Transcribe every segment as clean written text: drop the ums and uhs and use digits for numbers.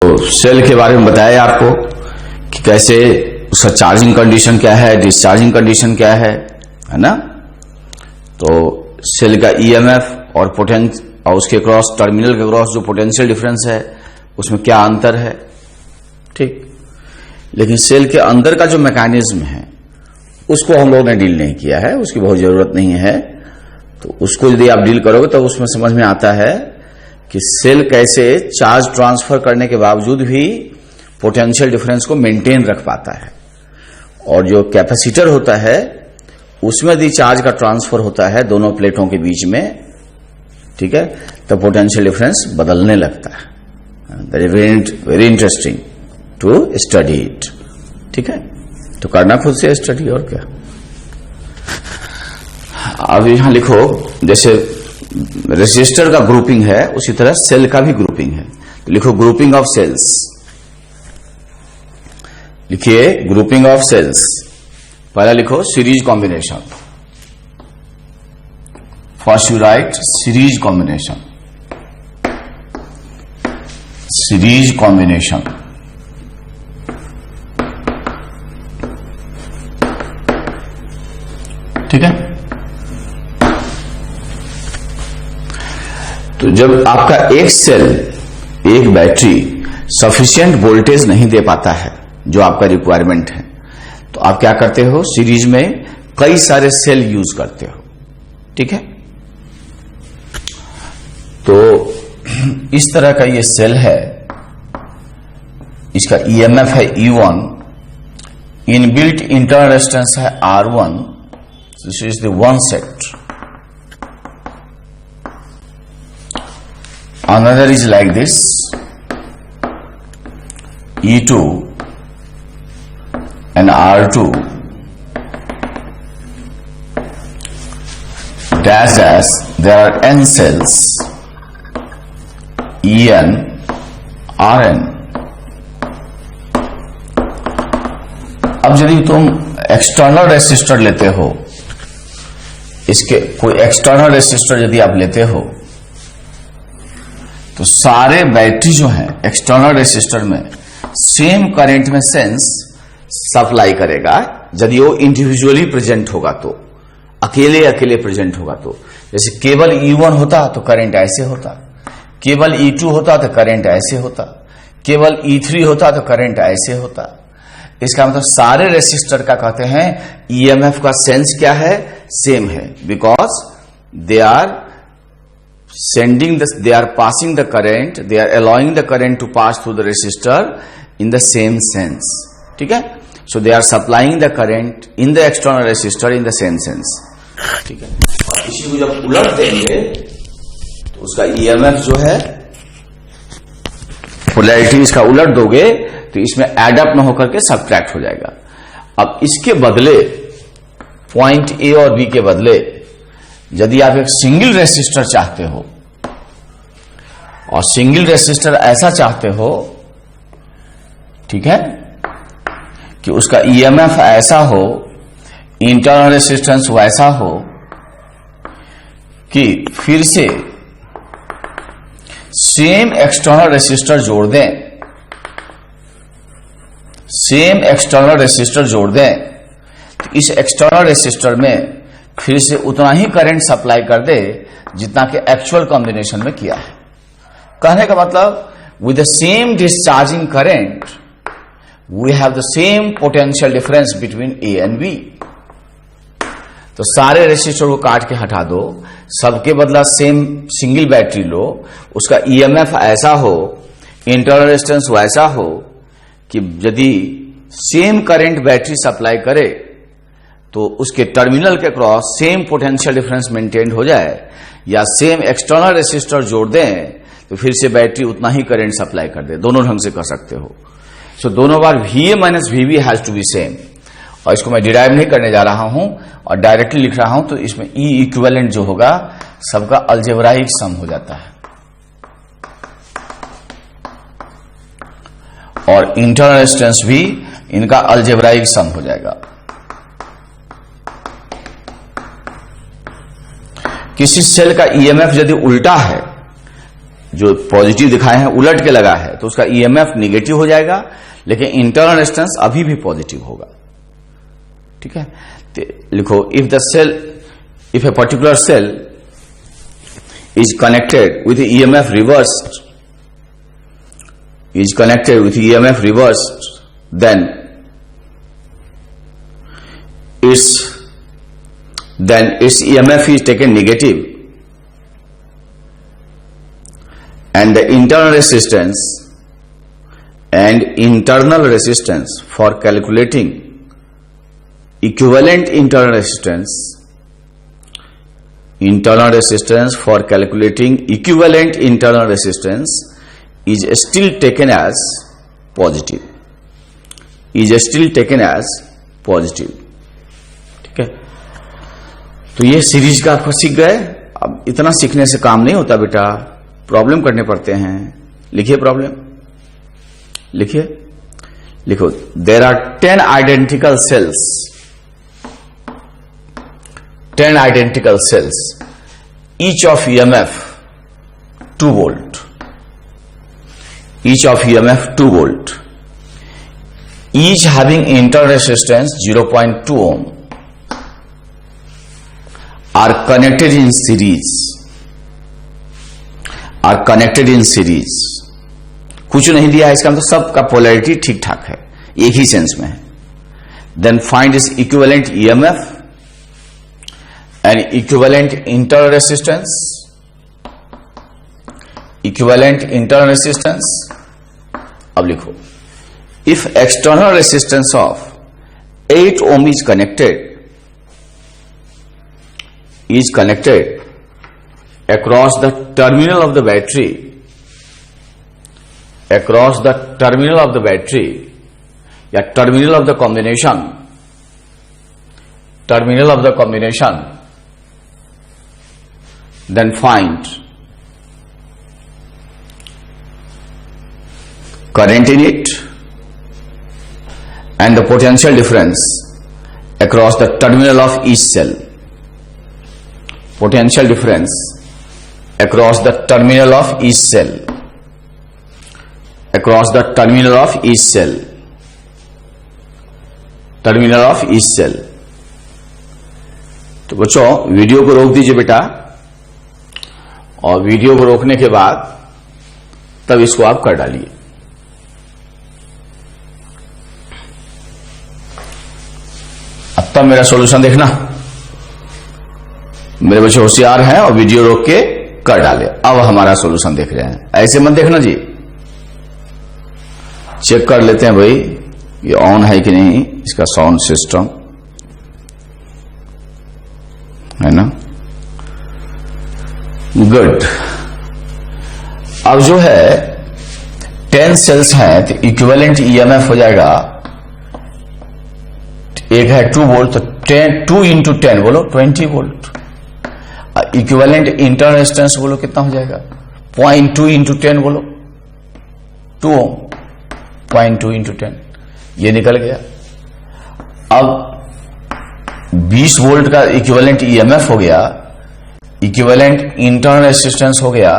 तो सेल के बारे में बताया आपको कि कैसे उसका चार्जिंग कंडीशन क्या है, डिस्चार्जिंग कंडीशन क्या है ना। तो सेल का ईएमएफ और पोटेंशियल और उसके क्रॉस टर्मिनल के क्रॉस जो पोटेंशियल डिफरेंस है उसमें क्या अंतर है, ठीक। लेकिन सेल के अंदर का जो मैकेनिज्म है उसको हम लोगों ने डील नहीं किया है, उसकी बहुत जरूरत नहीं है। तो उसको यदि आप डील करोगे तो उसमें समझ में आता है कि सेल कैसे चार्ज ट्रांसफर करने के बावजूद भी पोटेंशियल डिफरेंस को मेंटेन रख पाता है। और जो कैपेसिटर होता है उसमें यदि चार्ज का ट्रांसफर होता है दोनों प्लेटों के बीच में, ठीक है, तो पोटेंशियल डिफरेंस बदलने लगता है। That is very interesting to study it, ठीक है। तो करना खुद से स्टडी, और क्या। अब यहां लिखो, जैसे रेसिस्टर का ग्रुपिंग है उसी तरह सेल का भी ग्रुपिंग है। तो लिखो ग्रुपिंग ऑफ सेल्स, लिखिए ग्रुपिंग ऑफ सेल्स। पहला लिखो series combination. First you right series combination, series combination, ठीक है। तो जब आपका एक सेल, एक बैटरी सफिशिएंट वोल्टेज नहीं दे पाता है जो आपका रिक्वायरमेंट है, तो आप क्या करते हो, सीरीज में कई सारे सेल यूज करते हो, ठीक है। तो इस तरह का ये सेल है, इसका ईएमएफ है E1, इनबिल्ट इंटरनल रेजिस्टेंस है R1, this is the one set. Another is like this, E2 and R2 dash dash, there are N cells, En, Rn। अब यदि तुम एक्सटर्नल रेसिस्टर लेते हो, इसके कोई एक्सटर्नल रेसिस्टर यदि आप लेते हो तो सारे बैटरी जो है एक्सटर्नल रेसिस्टर में सेम करंट में सेंस सप्लाई करेगा यदि वो इंडिविजुअली प्रेजेंट होगा, तो अकेले अकेले प्रेजेंट होगा। तो जैसे केवल E1 होता तो करंट ऐसे होता, केवल E2 होता तो करंट ऐसे होता, केवल E3 होता तो करंट ऐसे होता। इसका मतलब सारे रेसिस्टर का कहते हैं ईएमएफ का सेंस क्या है, सेम है, because they are sending this, they are passing the current, they are allowing the current to pass through the resistor in the same sense, ठीक है। so they are supplying the current in the external resistor in the same sense, ठीक है। और इसी को जब उलट देंगे तो उसका EMF जो है, पोलैरिटी इसका उलट दोगे तो इसमें एड अप न होकर के सब्ट्रैक्ट हो जाएगा। अब इसके बदले पॉइंट ए और बी के बदले यदि आप एक सिंगल रेसिस्टर चाहते हो, और सिंगल रेसिस्टर ऐसा चाहते हो, ठीक है, कि उसका ईएमएफ ऐसा हो, इंटरनल रेसिस्टेंस वैसा हो कि फिर से सेम एक्सटर्नल रेसिस्टर जोड़ दें, सेम एक्सटर्नल रेसिस्टर जोड़ दें, तो इस एक्सटर्नल रेसिस्टर में फिर से उतना ही करंट सप्लाई कर दे जितना कि एक्चुअल कॉम्बिनेशन में किया है। कहने का मतलब with the same discharging current we have the same potential difference between A and B. तो सारे रेसिस्टर को काट के हटा दो, सबके बदला सेम सिंगल बैटरी लो, उसका ईएमएफ ऐसा हो, इंटरनल रेजिस्टेंस वैसा हो कि यदि सेम करंट बैटरी सप्लाई करे तो उसके टर्मिनल के cross same potential difference maintain हो जाए, या सेम एक्सटर्नल रेसिस्टर जोड़ दें तो फिर से बैटरी उतना ही करंट सप्लाई कर दे। दोनों ढंग से कर सकते हो। सो दोनों बार VA minus VB has to be same. और इसको मैं डिराइव नहीं करने जा रहा हूं और डायरेक्टली लिख रहा हूं, तो इसमें E इक्विवेलेंट जो होगा सबका अलजेब्राइक सम हो जाता है, और इंटरनल रेजिस्टेंस भी इनका अलजेब्राइक सम हो जाएगा। किसी सेल का ईएमएफ यदि उल्टा है, जो पॉजिटिव दिखाए हैं उलट के लगा है तो उसका ईएमएफ निगेटिव हो जाएगा, लेकिन इंटरनल रेजिस्टेंस अभी भी पॉजिटिव होगा। ठीक है, तो लिखो if a particular cell is connected with EMF reversed, then its EMF is taken negative, and the internal resistance for calculating equivalent internal resistance for calculating equivalent internal resistance is still taken as positive, ठीक है। तो ये series का आपको सीख गए। अब इतना सीखने से काम नहीं होता बेटा, प्रॉब्लम करने पड़ते हैं। लिखिए प्रॉब्लम, लिखो there are 10 identical cells, each of EMF 2 volt, each having internal resistance 0.2 ohm, are connected in series। कुछ नहीं दिया है, इसका मतलब सबका पोलैरिटी ठीक ठाक है, एक ही सेंस में है। Then find is equivalent EMF and equivalent internal resistance, अब लिखो if external resistance of 8 ohm is connected across the terminal of the battery या terminal of the combination, then find current in it and the potential difference across the terminal of each cell, तो बच्चों video को रोक दीजिए बेटा, और video को रोकने के बाद तब इसको आप कर डालिए। अब तब मेरा सॉल्यूशन देखना। मेरे बच्चे होशियार हैं और वीडियो रोक के कर डाले। अब हमारा सॉल्यूशन देख रहे हैं, ऐसे मत देखना जी, चेक कर लेते हैं भाई ये ऑन है कि नहीं, इसका साउंड सिस्टम है ना। गुड। अब जो है 10 सेल्स हैं तो इक्विवेलेंट EMF हो जाएगा, एक है 2 वोल्ट तो 2 into 10 बोलो 20 वोल्ट। इक्विवेलेंट इंटरनल रेजिस्टेंस बोलो कितना हो जाएगा, 0.2 into 10 बोलो 2 ओम, 0.2 into 10 ये निकल गया। अब 20 वोल्ट का इक्विवेलेंट EMF हो गया, इक्विवेलेंट इंटरनल रेजिस्टेंस हो गया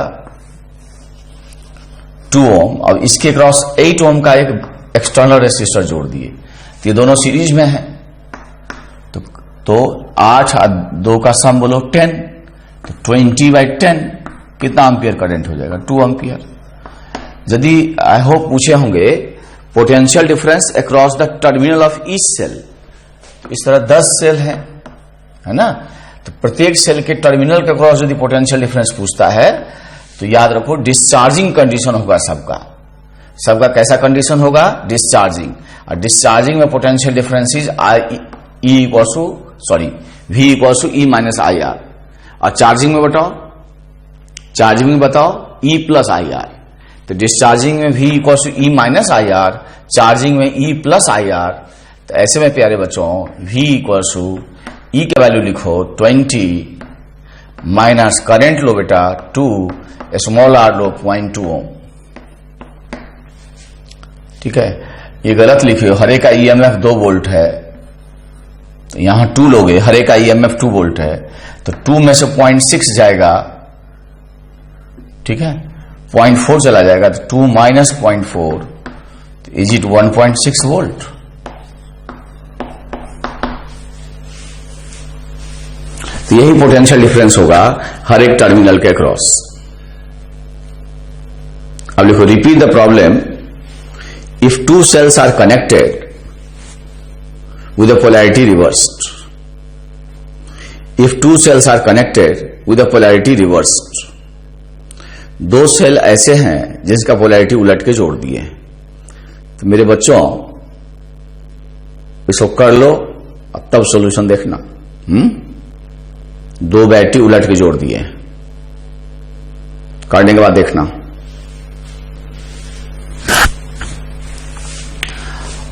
2 ओम। अब इसके क्रॉस 8 ओम का एक एक्सटर्नल रेजिस्टर जोड़ दिए, तो ये दोनों सीरीज में है, तो 8 और 2 का सम बोलो 10, तो 20/10 कितना एम्पियर करंट हो जाएगा, 2 एम्पियर। यदि आई होप पूछे होंगे potential difference across the terminal of each cell, तो इस तरह 10 सेल है ना, तो प्रत्येक सेल के टर्मिनल के क्रॉस यदि पोटेंशियल डिफरेंस पूछता है तो याद रखो डिस्चार्जिंग कंडीशन होगा सबका कैसा कंडीशन होगा, डिस्चार्जिंग। और डिस्चार्जिंग में potential difference is V = E - IR। और चार्जिंग में बताओ E + IR। तो डिस्चार्जिंग में V = E - IR, चार्जिंग में E + IR। तो ऐसे में प्यारे बच्चों V = E के वैल्यू लिखो 20 माइनस करंट लो बेटा 2, स्मॉल r लो 0.2 ओम। ठीक है, ये गलत लिखे, हरे का EMF 2 वोल्ट है, तो यहां 2 लोगे, हरे का EMF 2 वोल्ट है, तो 2 में से 0.6 जाएगा। ठीक है, 0.4 चला जाएगा तो 2 माइनस 0.4 इज इट 1.6 वोल्ट। तो यही पोटेंशियल डिफरेंस होगा हर एक टर्मिनल के अक्रॉस। अब लिखो, repeat the problem. If two cells are connected with the polarity reversed. If two cells are connected with the polarity reversed. दो सेल ऐसे हैं जिसका पोलैरिटी उलट के जोड़ दिए। तो मेरे बच्चों इसको कर लो, अब तब सॉल्यूशन देखना। दो बैटरी उलट के जोड़ दिए, करने के बाद देखना।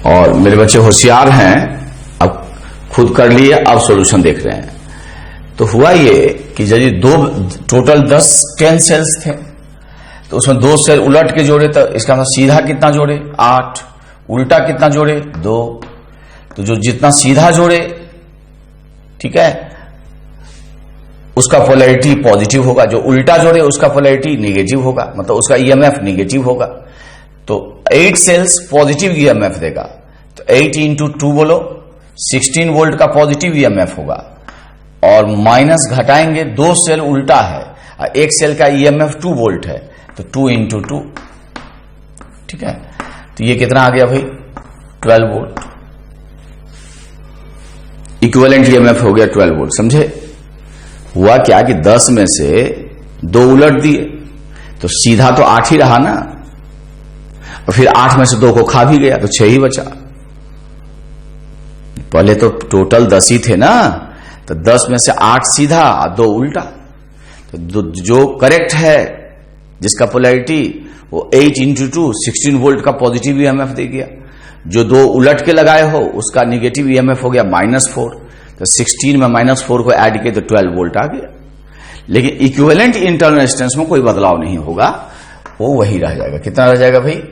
और मेरे बच्चे होशियार हैं, अब खुद कर लिए, अब सॉल्यूशन देख रहे हैं। तो हुआ ये कि यदि टोटल 10 सेल्स थे तो उसमें 2 सेल उलट के जोड़े, तो इसका मतलब सीधा कितना जोड़े 8, उल्टा कितना जोड़े 2। तो जो जितना सीधा जोड़े, ठीक है, उसका पोलैरिटी पॉजिटिव होगा, जो उल्टा जोड़े उसका पोलैरिटी नेगेटिव होगा, मतलब उसका ईएमएफ नेगेटिव होगा। तो 8 सेल्स पॉजिटिव ईएमएफ देगा, तो 8 इंटू 2 बोलो 16 वोल्ट का पॉजिटिव ईएमएफ होगा। और माइनस घटाएंगे, 2 सेल उल्टा है और 1 सेल का ईएमएफ 2 वोल्ट है, तो 2 इंटू 2, ठीक है। तो ये कितना आ गया भाई 12 वोल्ट। इक्विवेलेंट ईएमएफ हो गया 12 वोल्ट। समझे? हुआ क्या कि 10 में से 2 उलट दिए तो सीधा तो 8 ही रहा ना, और फिर 8 में से 2 को खा भी गया तो 6 ही बचा। पहले तो टोटल 10 ही थे ना, तो 10 में से 8 सीधा और 2 उल्टा। तो जो करेक्ट है जिसका पोलैरिटी वो 8 इंटू 2 16 वोल्ट का पॉजिटिव ईएमएफ दे गया। जो 2 उलट के लगाए हो उसका निगेटिव ईएमएफ हो गया -4, तो 16 में -4 को ऐड किए तो 12 वोल्ट आ गया। लेकिन इक्विवेलेंट इंटरनल रेजिस्टेंस में कोई बदलाव नहीं होगा, वो वही रह जाएगा। कितना रह जाएगा भाई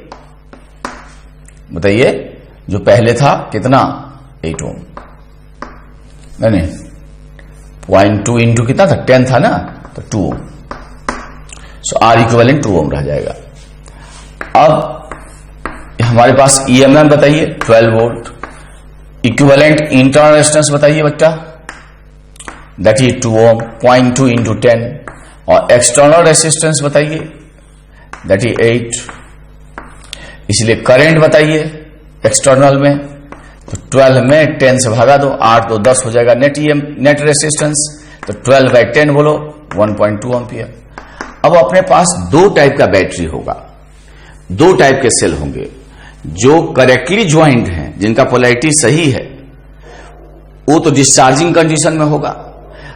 बताइए? जो पहले था कितना 8 ओम, नहीं 0.2 इंटू कितना था 10 था ना, तो 2 ओम। सो आर इक्विवेलेंट 2 ओम रह जाएगा। अब हमारे पास ईएमएफ बताइए 12 वोल्ट, इक्विवेलेंट इंटरनल रेजिस्टेंस बताइए बच्चा, दैट इज 2 ओम, 0.2 इंटू 10। और एक्सटर्नल रेजिस्टेंस बताइए, दैट इज 8। इसलिए करंट बताइए एक्सटर्नल में, तो 12 में 10 से भागा दो, 8 तो 10 हो जाएगा नेट रेजिस्टेंस, तो 12/10 बोलो 1.2 एम्पियर। अब अपने पास 2 टाइप का बैटरी होगा, 2 टाइप के सेल होंगे। जो करेक्टली ज्वाइंट हैं, जिनका पोलैरिटी सही है, वो तो डिस्चार्जिंग कंडीशन में होगा,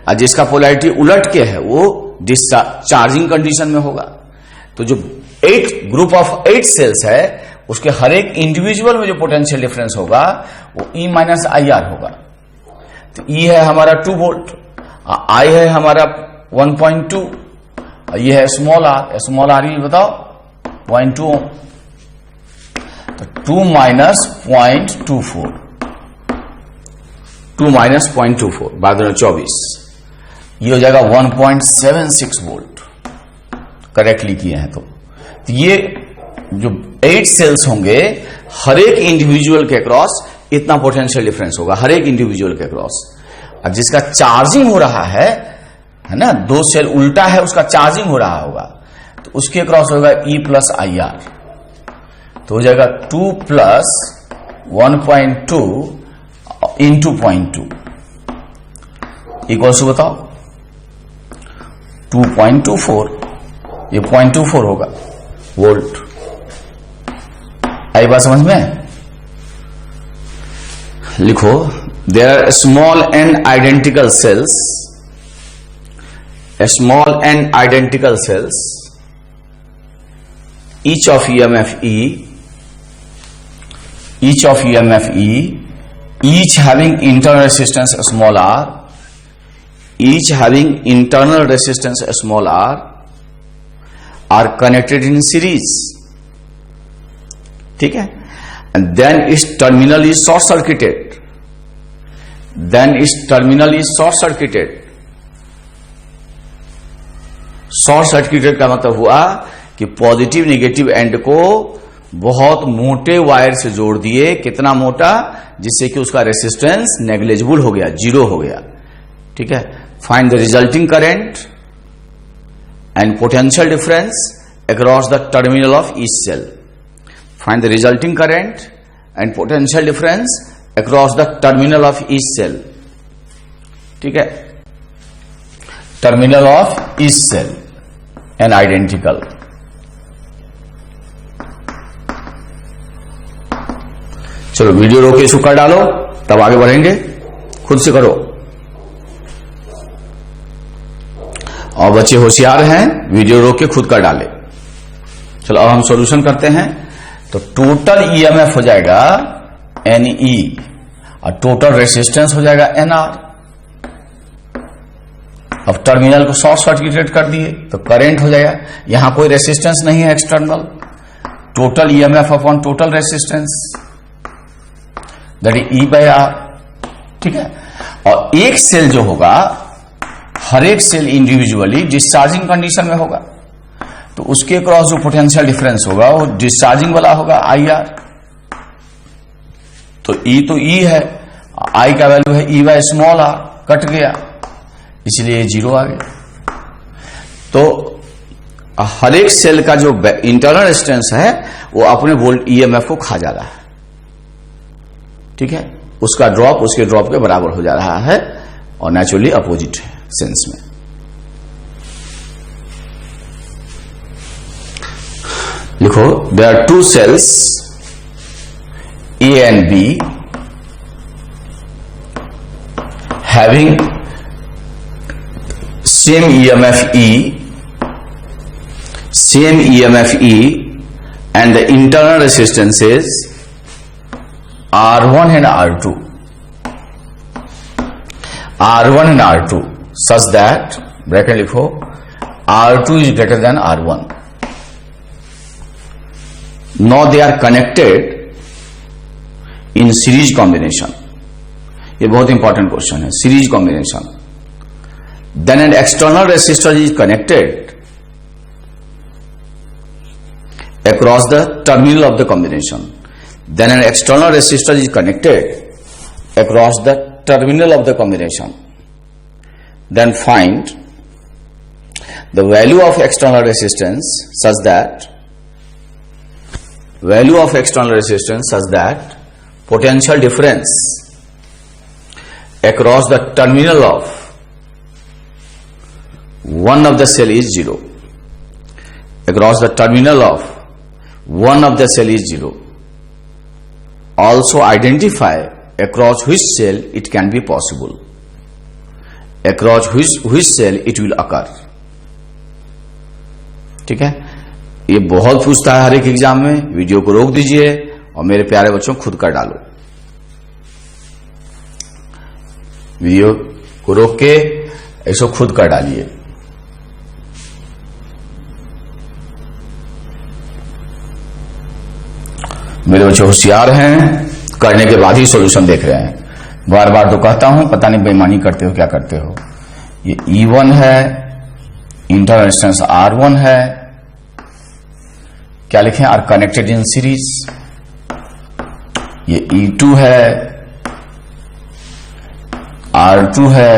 और जिसका पोलैरिटी उलट के है वो डिस्चार्जिंग कंडीशन में होगा। तो जो ग्रुप ऑफ 8 सेल्स है, उसके हर एक इंडिविजुअल में जो पोटेंशियल डिफरेंस होगा वो E माइनस IR होगा। तो E है हमारा 2 वोल्ट, I है हमारा 1.2, और ये है स्मॉल r ये बताओ 0.2 ओम। तो 2 माइनस 0.24, 2 माइनस 0.24 12 24, ये हो जाएगा 1.76 वोल्ट। करेक्टली किए हैं तो ये जो 8 सेल्स होंगे, हर एक इंडिविजुअल के क्रॉस इतना पोटेंशियल डिफरेंस होगा, हर एक इंडिविजुअल के क्रॉस। अब जिसका चार्जिंग हो रहा है ना, 2 सेल उल्टा है उसका चार्जिंग हो रहा होगा, तो उसके क्रॉस होगा E प्लस IR, तो हो जाएगा 2 प्लस 1.2 इंटू 0.2 इक्वल्स टू बताओ 2.24, ये 0.24 होगा वोल्ट। आई बात समझ में? लिखो, there are small and identical cells, small and identical cells, each of EMF E, each having internal resistance small r, each having internal resistance small r, are connected in series, ठीक है? And then its terminal is short circuited, short circuited का मतलब हुआ कि positive negative and को बहुत मोटे wire से जोड़ दिए। कितना मोटा? जिससे कि उसका रेसिस्टेंस नेग्लिजिबल हो गया, जीरो हो गया। ठीक है। Find the resulting current and potential difference across the terminal of each cell. Find the resulting current and potential difference across the terminal of each cell. ठीक है। Terminal of each cell and identical. चलो video रोके इसको कर डालो, तब आगे बढ़ेंगे। खुद से करो। और बच्चे होशियार हैं, वीडियो रोक के खुद कर डाले। चलो अब हम सॉल्यूशन करते हैं। तो टोटल ईएमएफ हो जाएगा एनई और टोटल रेसिस्टेंस हो जाएगा एनआर। अब टर्मिनल को शॉर्ट सर्किटेड कर दिए तो करंट हो जाएगा। यहां कोई रेसिस्टेंस नहीं है external. Total EMF upon total resistance that is E by R. ठीक है। और एक सेल जो होगा, हर एक सेल इंडिविजुअली डिस्चार्जिंग कंडीशन में होगा, तो उसके क्रॉस जो पोटेंशियल डिफरेंस होगा वो डिस्चार्जिंग वाला होगा आई आर। तो ई है, आई का वैल्यू है E by small R, cut गया इसलिए जीरो आ गया। तो हर एक सेल का जो इंटरनल रेजिस्टेंस है वो अपने वोल्ट ईएमएफ को खा जा रहा है। ठीक है। उसका ड्रॉप उसके ड्रॉप के बराबर हो जा रहा है और नेचुरली अपोजिट है सेंस में। लिखो there are two cells A and B having same EMF E and the internal resistances R1 and R2. R1 and R2 such that bracket लिखो R2 is greater than R1. Now they are connected in series combination. ये बहुत important question है, series combination. Then an external resistor is connected across the terminal of the combination. Then an external resistor is connected across the terminal of the combination. Then find the value of external resistance such that potential difference across the terminal of one of the cell is zero. Across the terminal of one of the cell is zero. Also identify across which cell it can be possible. Across which cell it will occur. ठीक है। ये बहुत पूछता है हर एक exam में। Video को रोक दीजिए और मेरे प्यारे बच्चों खुद कर डालो। वीडियो को रोक के इसको खुद कर डालिए। मेरे बच्चे होशियार हैं, करने के बाद ही सॉल्यूशन देख रहे हैं। बार बार तो कहता हूं, पता नहीं बेईमानी करते हो क्या करते हो। ये E1 है, इंटरनल रेजिस्टेंस R1 है, क्या लिखें, आर कनेक्टेड इन सीरीज। ये E2 है, R2 है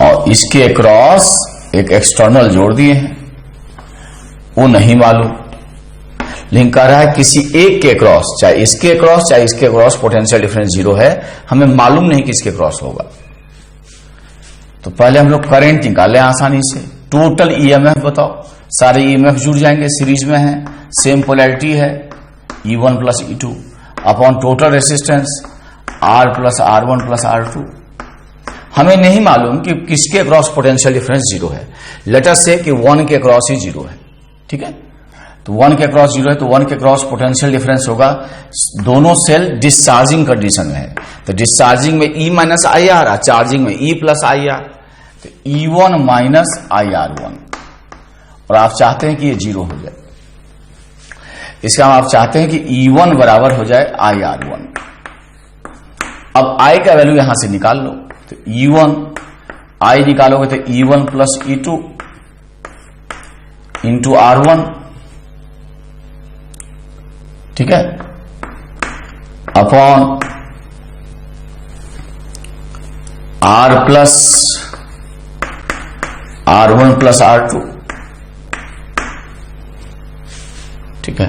और इसके अक्रॉस एक एक्सटर्नल जोड़ दिए हैं, वो नहीं मालूम। लिंक कर रहा है किसी एक के क्रॉस, चाहे इसके क्रॉस चाहे इसके क्रॉस पोटेंशियल डिफरेंस जीरो है, हमें मालूम नहीं किसके क्रॉस होगा। तो पहले हम लोग करंट निकालें आसानी से। टोटल ईएमएफ बताओ, सारे ईएमएफ जुड़ जाएंगे, सीरीज में है, सेम पोलैरिटी है, E1 plus E2 upon total resistance R plus R1 plus R2। हमें नहीं मालूम कि किसके क्रॉस पोटेंशियल डिफरेंस जीरो है। लेट अस से कि 1 के क्रॉस ही जीरो है। ठीक है। तो 1 के क्रॉस जीरो है तो 1 के क्रॉस पोटेंशियल डिफरेंस होगा। दोनों सेल डिस्चार्जिंग कंडीशन में है, तो डिस्चार्जिंग में E minus I R, charging में E प्लस आई आर, तो E1 माइनस आई आर 1। और आप चाहते हैं कि ये जीरो हो जाए, इसका आप चाहते हैं कि E1 बराबर हो जाए आई आर 1। अब I का वैल्यू यहां से निकाल लो, तो E1 I निकालोगे तो E1 plus E2 into R1, ठीक है, upon R plus R1 plus R2, ठीक है।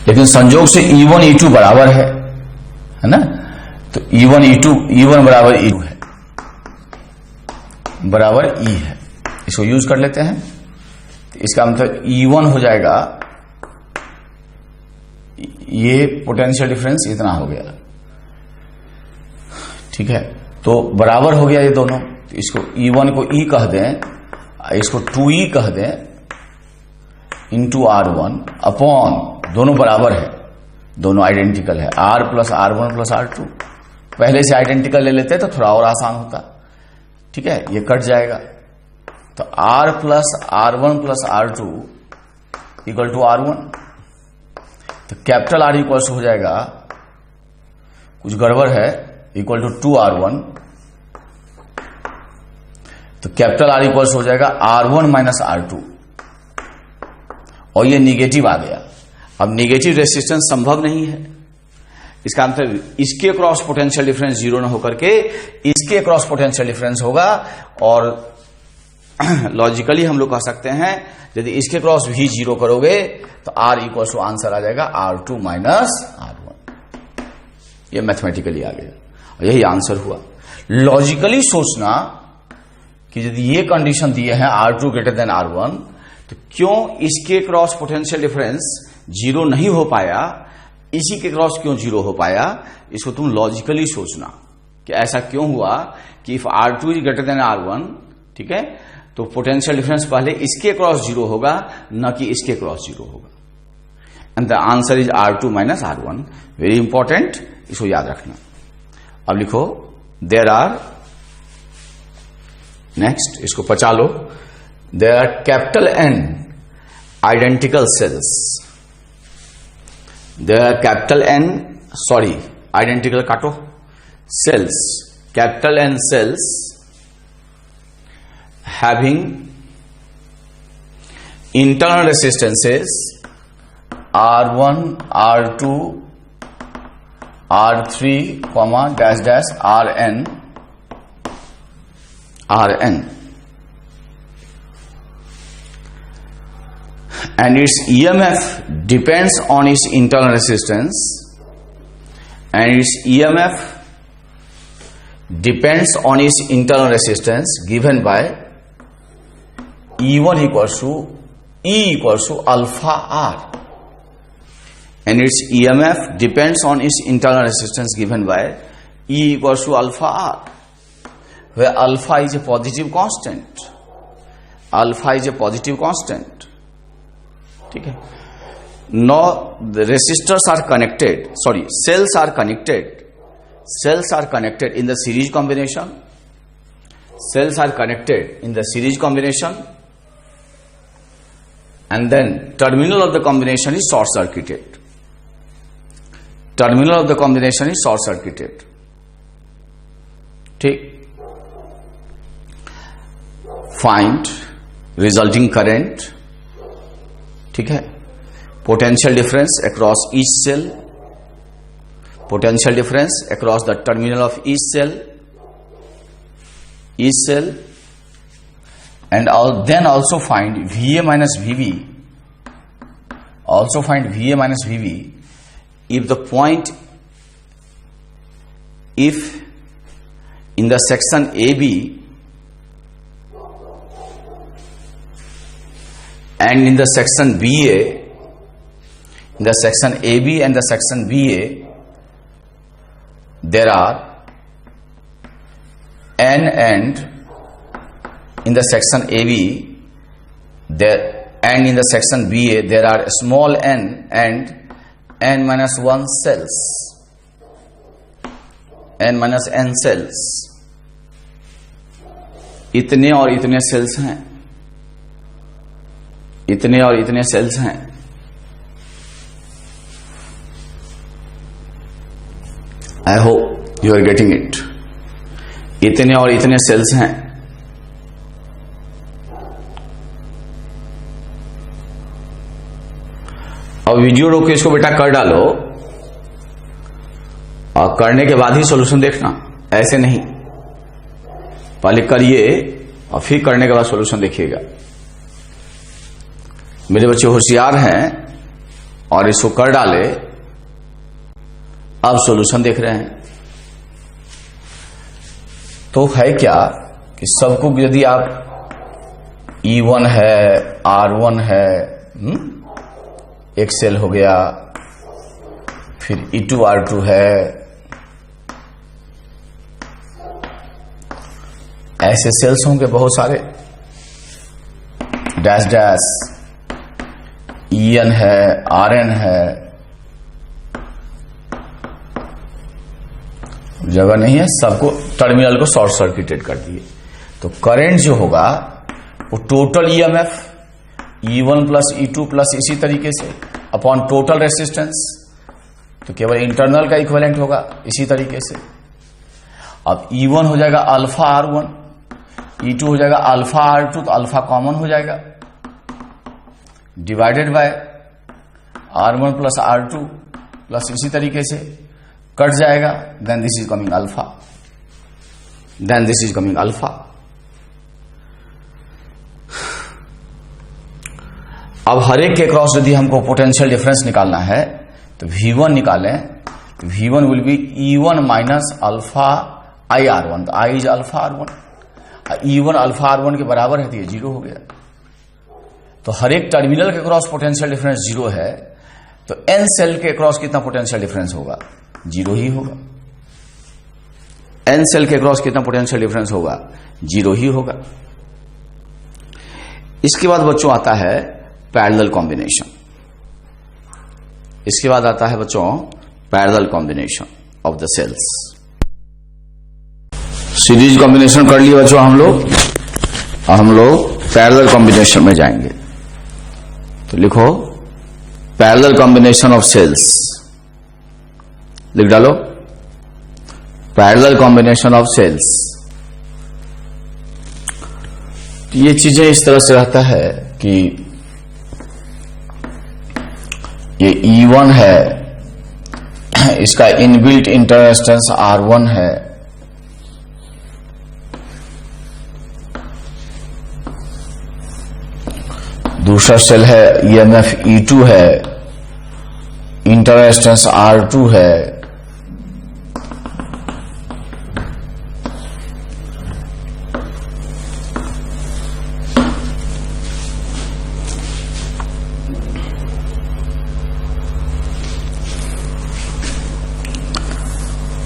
लेकिन संयोग से E1 E2 बराबर है ना, तो E1 बराबर E2 है, बराबर E है, इसको यूज कर लेते हैं। तो इसका मतलब E1 हो जाएगा, ये पोटेंशियल डिफरेंस इतना हो गया, ठीक है, तो बराबर हो गया ये दोनों। तो इसको E1 को E कह दें, इसको 2E कह दें, इंटू R1 अपॉन, दोनों बराबर है, दोनों आइडेंटिकल है, R plus R1 plus R2। पहले से आइडेंटिकल ले लेते तो थोड़ा और आसान होता, ठीक है, ये कट जाएगा। तो R plus R1 plus R2 equal to R1। तो कैपिटल R इक्वल्स हो जाएगा, कुछ गड़बड़ है, इक्वल टू 2R1। तो कैपिटल R इक्वल्स हो जाएगा R1 माइनस R2, और ये निगेटिव आ गया। अब निगेटिव रेसिस्टेंस संभव नहीं है, इसका मतलब इसके क्रॉस पोटेंशियल डिफरेंस जीरो ना होकर के इसके क्रॉस पोटेंशियल डिफरेंस होगा। और लॉजिकली हम लोग कह सकते हैं, यदि इसके क्रॉस भी जीरो करोगे तो R इक्वल्स टू आंसर आ जाएगा R2 माइनस R1। ये मैथमेटिकली आ गया, और यही आंसर हुआ। लॉजिकली सोचना कि यदि ये कंडीशन दिए हैं R2 ग्रेटर देन R1, तो क्यों इसके क्रॉस पोटेंशियल डिफरेंस जीरो नहीं हो पाया, इसी के क्रॉस क्यों जीरो हो पाया, इसको तुम लॉजिकली सोचना कि ऐसा क्यों हुआ कि if R2 is greater than R1, ठीक है, तो पोटेंशियल डिफरेंस पहले इसके क्रॉस जीरो होगा, न कि इसके क्रॉस जीरो होगा। And the answer is R2 minus R1। Very important, इसको याद रखना। अब लिखो, देयर आर, नेक्स्ट इसको पचा लो, there are capital N identical cells. There are capital N, sorry, identical काटो, cells, capital N cells having internal resistances R1, R2, R3, dash dash Rn, and its EMF depends on its internal resistance, and its EMF depends on its internal resistance given by E1 equals to E equals to alpha R, and its EMF depends on its internal resistance given by E equals to alpha R, where alpha is a positive constant. Alpha is a positive constant. ठीक है। No the resistors are connected, sorry cells are connected in the series combination, cells are connected in the series combination, and then terminal of the combination is short circuited. Terminal of the combination is short circuited. ठीक, find resulting current, ठीक है, potential difference across each cell, potential difference across the terminal of each cell, and then also find VA minus VB, also find VA minus VB if the point, if in the section AB and in the section BA, in the section AB and the section BA, there are N, and in the section AB there, and in the section BA there are small n and n minus 1 cells, n minus n cells. इतने और इतने sales हैं, इतने और इतने sales हैं. I hope you are getting it. इतने और इतने सेल्स हैं. अब वीडियो रोक के इसको बेटा कर डालो और करने के बाद ही सॉल्यूशन देखना, ऐसे नहीं, पहले करिए और फिर करने के बाद सॉल्यूशन देखिएगा। मेरे बच्चे होशियार हैं और इसको कर डाले, अब सॉल्यूशन देख रहे हैं। तो है क्या कि सबको यदि आप E1 है, R1 है, एक सेल हो गया, फिर E2 R2 है, ऐसे सेल्स होंगे बहुत सारे, डैश डैश, EN है, RN है, जगह नहीं है, सबको टर्मिनल को शॉर्ट सर्किटेड कर दिए। तो करंट जो होगा वो total EMF E1 plus E2 plus इसी तरीके से अपॉन टोटल रेसिस्टेंस, तो केवल इंटरनल का इक्विवेलेंट होगा इसी तरीके से। अब E1 हो जाएगा अल्फा R1, E2 हो जाएगा अल्फा R2, तो अल्फा कॉमन हो जाएगा, divided by R1 plus R2 plus इसी तरीके से कट जाएगा, then this is coming alpha, then this is coming alpha. अब हर एक के क्रॉस यदि हमको पोटेंशियल डिफरेंस निकालना है तो V1 निकालें, तो V1 will be E1 minus alpha I R1, तो I is alpha R1, E1 alpha R1 के बराबर है तो ये 0 हो गया। तो हर एक टर्मिनल के क्रॉस पोटेंशियल डिफरेंस 0 है, तो N सेल के क्रॉस कितना पोटेंशियल डिफरेंस होगा? 0 ही होगा। N सेल के क्रॉस कितना पोटेंशियल डिफरेंस होगा? 0 ही होगा। इसके बाद बच्चों आता है पैरेलल कॉम्बिनेशन। इसके बाद आता है बच्चों parallel combination of the cells. Series combination कर लिए बच्चों हम लोग पैरेलल कॉम्बिनेशन में जाएंगे। तो लिखो पैरेलल कॉम्बिनेशन ऑफ सेल्स, लिख डालो पैरेलल कॉम्बिनेशन ऑफ सेल्स। ये चीजें इस तरह से रहता है कि ये E1 है, इसका इनबिल्ट इंटररेजिस्टेंस R1 है, दूसरा सेल है EMF E2 है, इंटररेजिस्टेंस R2 है,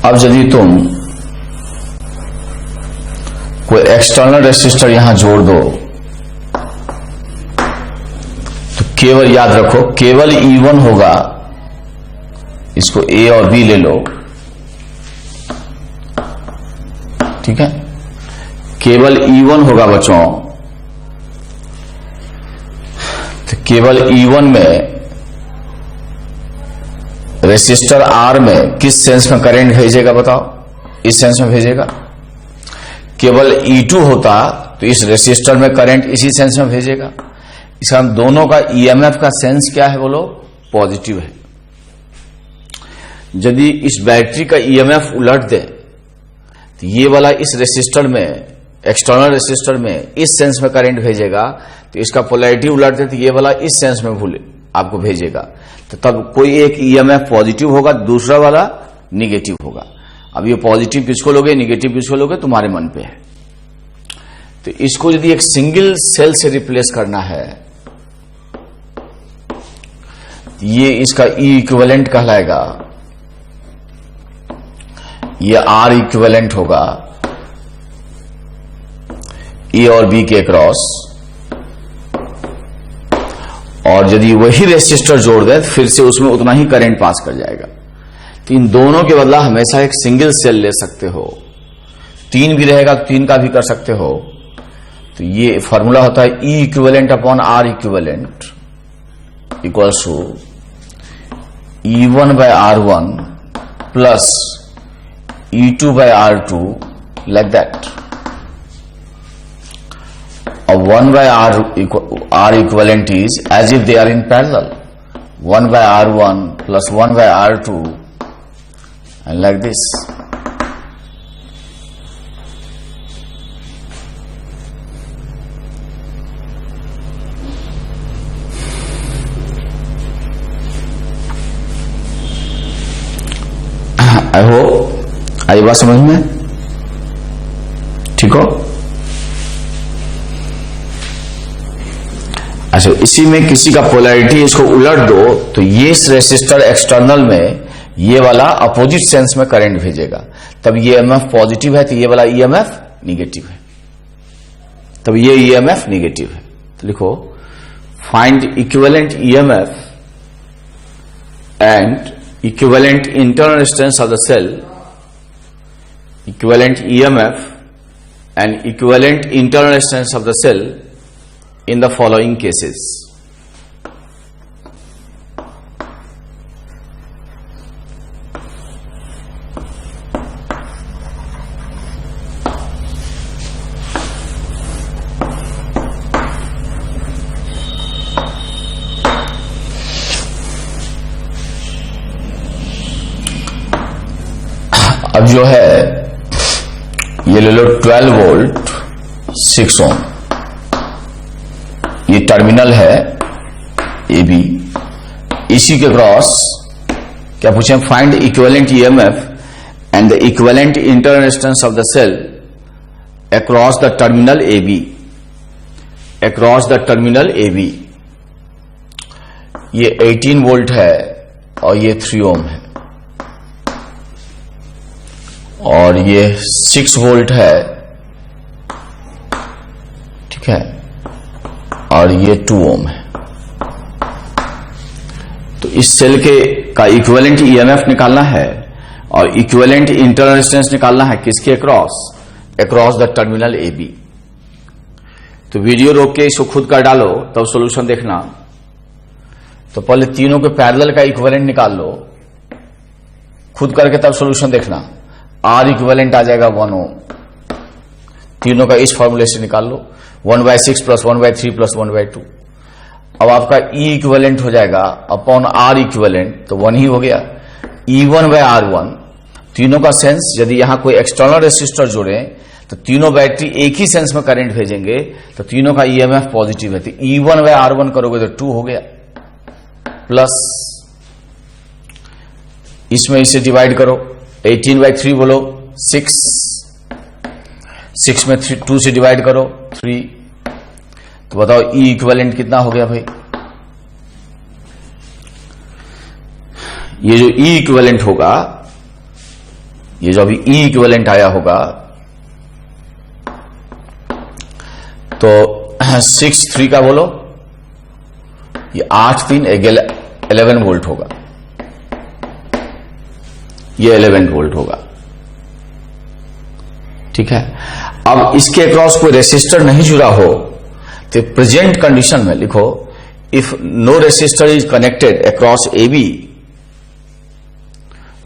अब यदि तुम कोई एक्सटर्नल रेसिस्टर यहां जोड़ दो तो केवल याद रखो केवल E1 होगा, इसको A और B ले लो, ठीक है, केवल E1 होगा बच्चों। तो केवल E1 में रेसिस्टर R में किस सेंस में करंट भेजेगा बताओ? इस सेंस में भेजेगा। केवल E2 होता तो इस रेसिस्टर में करंट इसी सेंस में भेजेगा। इसका दोनों का EMF का सेंस क्या है बोलो? पॉजिटिव है। यदि इस बैटरी का EMF उलट दे तो ये वाला इस रेसिस्टर में, एक्सटर्नल रेसिस्टर में इस सेंस में करंट भेजेगा, तो इसका पोलैरिटी उलट दे तो ये वाला इस सेंस में भूले आपको भेजेगा, तो तब कोई एक EMF पॉजिटिव होगा, दूसरा वाला निगेटिव होगा। अब ये पॉजिटिव किसको लोगे, निगेटिव किसको लोगे, तुम्हारे मन पे है। तो इसको यदि एक सिंगल सेल से रिप्लेस करना है, ये इसका E इक्विवेलेंट कहलाएगा, ये R इक्विवेलेंट होगा A और B के क्रॉस, और यदि वही रेसिस्टर जोड़ दे फिर से उसमें उतना ही करंट पास कर जाएगा। तो इन दोनों के बदला हमेशा एक सिंगल सेल ले सकते हो, 3 भी रहेगा तो 3 का भी कर सकते हो। तो ये फॉर्मूला होता है E equivalent upon R equivalent equals to E1 by R1 plus E2 by R2 like that. अब 1 by R equivalent is as if they are in parallel, 1 by R1 plus 1 by R2 and like this. I hope I बात समझ में, ठीक हो। अच्छा, इसी में किसी का पोलैरिटी इसको उलट दो तो ये रेसिस्टर एक्सटर्नल में ये वाला अपोजिट सेंस में करंट भेजेगा, तब ये ईएमएफ पॉजिटिव है तो ये वाला ईएमएफ निगेटिव है, तब ये ईएमएफ निगेटिव है। तो लिखो find equivalent EMF and equivalent internal resistance of the cell, equivalent EMF and equivalent internal resistance of the cell in the following cases. अब जो है ये ले लो 12 वोल्ट 6 ओम, ये टर्मिनल है ए बी, इसी के क्रॉस क्या पूछे, find equivalent EMF and the equivalent internal resistance of the cell across the terminal A B, across the terminal A B. ये 18 वोल्ट है और ये 3 ओम है, और ये 6 वोल्ट है, ठीक है, और ये 2 ओम है। तो इस सेल के का इक्विवेलेंट ईएमएफ निकालना है और इक्विवेलेंट इंटरनल रेजिस्टेंस निकालना है, किसके across, across the terminal A B. तो वीडियो रोक के इसको खुद कर डालो तब सॉल्यूशन देखना। तो पहले तीनों के पैरेलल का इक्विवेलेंट निकाल लो, खुद करके तब सॉल्यूशन देखना। आर इक्विवेलेंट आ जाएगा 1 ओम, तीनों का इस फॉर्मूले से निकाल लो, 1/6 प्लस 1/3 प्लस 1/2। अब आपका ई इक्विवेलेंट हो जाएगा अपॉन आर इक्विवेलेंट, तो 1 ही हो गया। E1/R1, तीनों का सेंस, यदि यहां कोई एक्सटर्नल रेसिस्टर जोड़े तो तीनों बैटरी एक ही सेंस में करंट भेजेंगे, तो तीनों का ईएमएफ पॉजिटिव है, तो E1/R1 करोगे तो 2 हो गया, प्लस इसमें इसे डिवाइड करो, 18/3 बोलो 6, 6 में 2 से डिवाइड करो 3, तो बताओ ई इक्विवेलेंट कितना हो गया भाई। ये जो ई इक्विवेलेंट होगा, ये जो अभी ई इक्विवेलेंट आया होगा, तो 6 3 का बोलो, ये 8 3 11 वोल्ट होगा, ये 11 वोल्ट होगा, ठीक है। अब इसके अक्रॉस कोई रेसिस्टर नहीं जुड़ा हो तो प्रेजेंट कंडीशन में लिखो, if no resistor is connected across A B,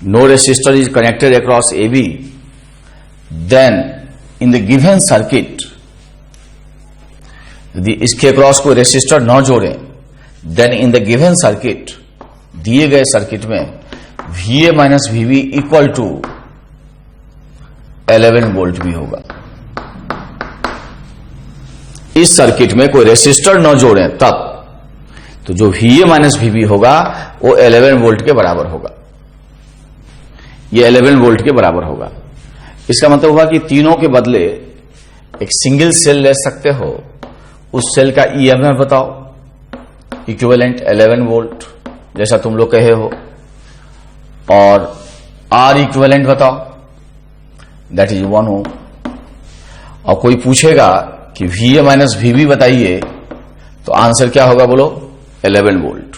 no resistor is connected across A B, then in the given circuit, यदि इसके अक्रॉस कोई रेसिस्टर न जोड़े, then in the given circuit, दिए गए सर्किट में VA minus VB equal to 11 volt भी होगा। इस सर्किट में कोई रेसिस्टर न जोड़े तब, तो जो VA माइनस VB होगा वो 11 वोल्ट के बराबर होगा, ये 11 वोल्ट के बराबर होगा। इसका मतलब हुआ कि तीनों के बदले एक सिंगल सेल ले सकते हो, उस सेल का ईएमएफ बताओ, इक्विवेलेंट 11 वोल्ट जैसा तुम लोग कहे हो, और आर इक्विवेलेंट बताओ, दैट इज 1 ओम। और कोई पूछेगा कि VA माइनस VB बताइए, तो आंसर क्या होगा बोलो, 11 वोल्ट,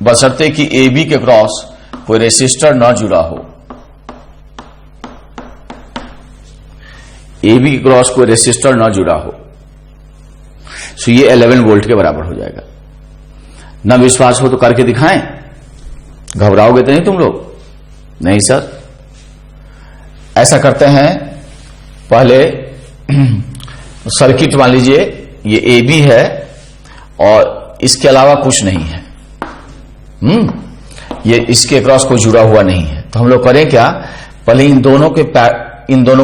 बशर्ते कि AB के क्रॉस कोई रेसिस्टर न जुड़ा हो। AB के क्रॉस कोई रेसिस्टर न जुड़ा हो, तो ये 11 वोल्ट के बराबर हो जाएगा। न विश्वास हो तो करके दिखाएं, घबराओगे तो नहीं तुम लोग? नहीं सर, ऐसा करते हैं, पहले सर्किट मान लीजिए ये AB है और इसके अलावा कुछ नहीं है, ये इसके क्रॉस कोई जुड़ा हुआ नहीं है। तो हम लोग करें क्या, पहले इन दोनों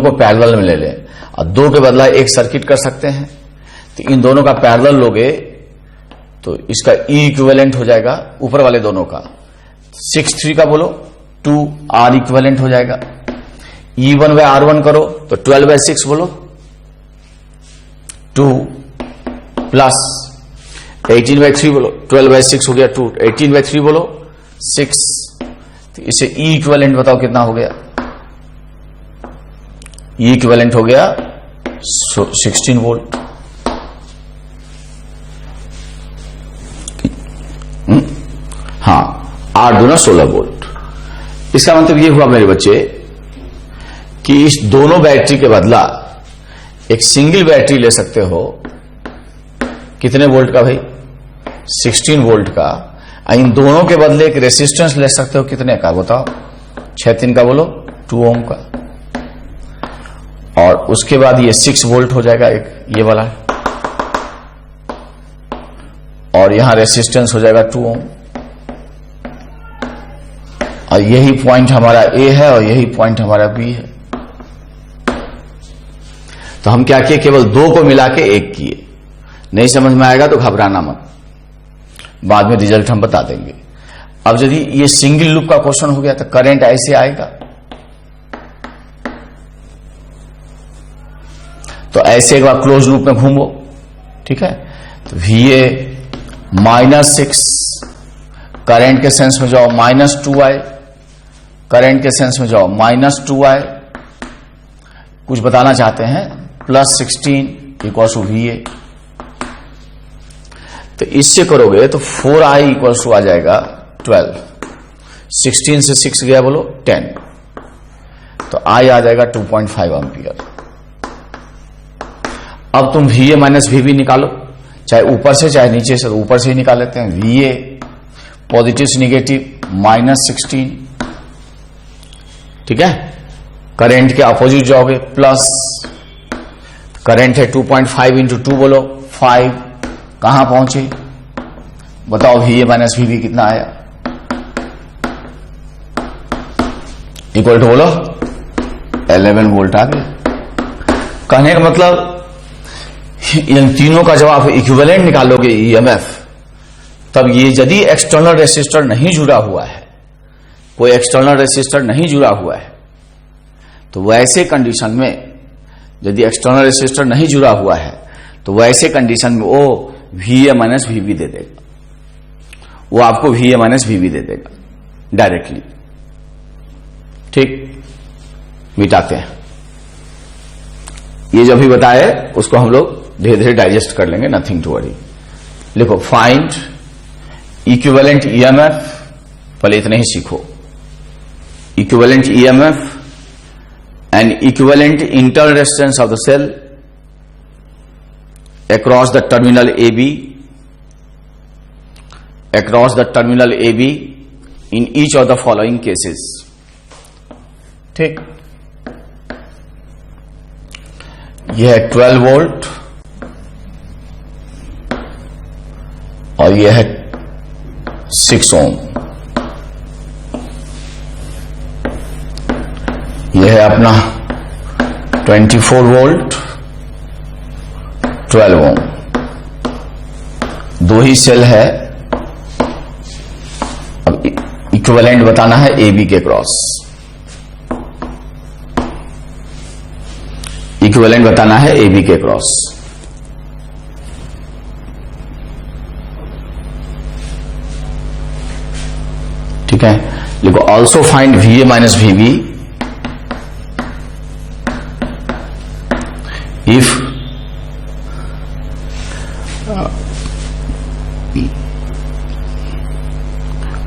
को पैरेलल में ले लें और 2 के बदला 1 सर्किट कर सकते हैं। तो इन दोनों का पैरेलल लोगे तो इसका ई इक्विवेलेंट हो जाएगा ऊपर वाले दोनों का। 6 3 का बोलो 2 आर इक्विवेलेंट हो जाएगा। E1 बाय R1 करो तो 12 बाय 6 बोलो 2 प्लस 18 बाय 3 बोलो 12 बाय 6 हो गया 2, 18 बाय 3 बोलो 6। तो इसे ई इक्विवेलेंट बताओ कितना हो गया। ई इक्विवेलेंट हो गया 16 वोल्ट। हाँ, 8 दूना 16 वोल्ट। इसका मतलब ये हुआ मेरे बच्चे कि इस दोनों बैटरी के बदला एक सिंगल बैटरी ले सकते हो। कितने वोल्ट का भाई, 16 वोल्ट का। इन दोनों के बदले एक रेसिस्टेंस ले सकते हो, कितने का बताओ, 6 3 का बोलो 2 ओम का। और उसके बाद ये 6 वोल्ट हो जाएगा एक ये वाला, और यहां रेसिस्टेंस हो जाएगा 2 ओम। और यही पॉइंट हमारा ए है और यही पॉइंट हमारा बी है। तो हम क्या किए, केवल 2 को मिला के 1 किए। नहीं समझ में आएगा तो घबराना मत, बाद में रिजल्ट हम बता देंगे। अब यदि ये सिंगल लूप का क्वेश्चन हो गया तो करंट ऐसे आएगा। तो ऐसे एक बार क्लोज लूप में घूमो, ठीक है। तो VA -6, करंट के सेंस में जाओ -2I, करंट के सेंस में जाओ -2I। कुछ बताना चाहते हैं, +16 इक्वल्स टू VA। तो इससे करोगे तो 4I इक्वल्स टू आ जाएगा 12। 16 से 6 गया बोलो 10, तो I आ जाएगा 2.5 एम्पियर। अब तुम VA माइनस VB निकालो, चाहे ऊपर से चाहे नीचे से। तो ऊपर से ही निकाल लेते हैं। VA पॉजिटिव से निगेटिव -16, ठीक है। करंट के अपोजिट जाओगे प्लस, करंट है 2.5 इंटू 2 बोलो 5, कहां पहुंचे बताओ। VA माइनस VB कितना आया, इक्वल टू बोलो 11 वोल्ट आ गया। कहने का मतलब इन तीनों का जब आप इक्विवेलेंट निकालोगे EMF, तब ये यदि एक्सटर्नल रेसिस्टर नहीं जुड़ा हुआ है, कोई एक्सटर्नल रेसिस्टर नहीं जुड़ा हुआ है, तो वैसे कंडीशन में यदि एक्सटर्नल रेसिस्टर नहीं जुड़ा हुआ है तो वैसे कंडीशन में वो VA माइनस VB दे देगा। वो आपको VA माइनस VB दे देगा डायरेक्टली, ठीक। मिटाते हैं, ये जब भी बताए उसको हम लोग धीरे धीरे डाइजेस्ट कर लेंगे, नथिंग टू वरी। लिखो फाइंड इक्विवेलेंट EMF, पहले इतना ही सीखो। Equivalent EMF and equivalent internal resistance of the cell across the terminal AB, across the terminal AB in each of the following cases, ठीक। यह है 12 वोल्ट और यह है 6 ओम। यह है अपना 24 वोल्ट 12 ओम। 2 ही सेल है। अब इक्विवेलेंट बताना है AB के क्रॉस, इक्विवेलेंट बताना है AB के क्रॉस। ठीक है, लिखो also find VA minus VB if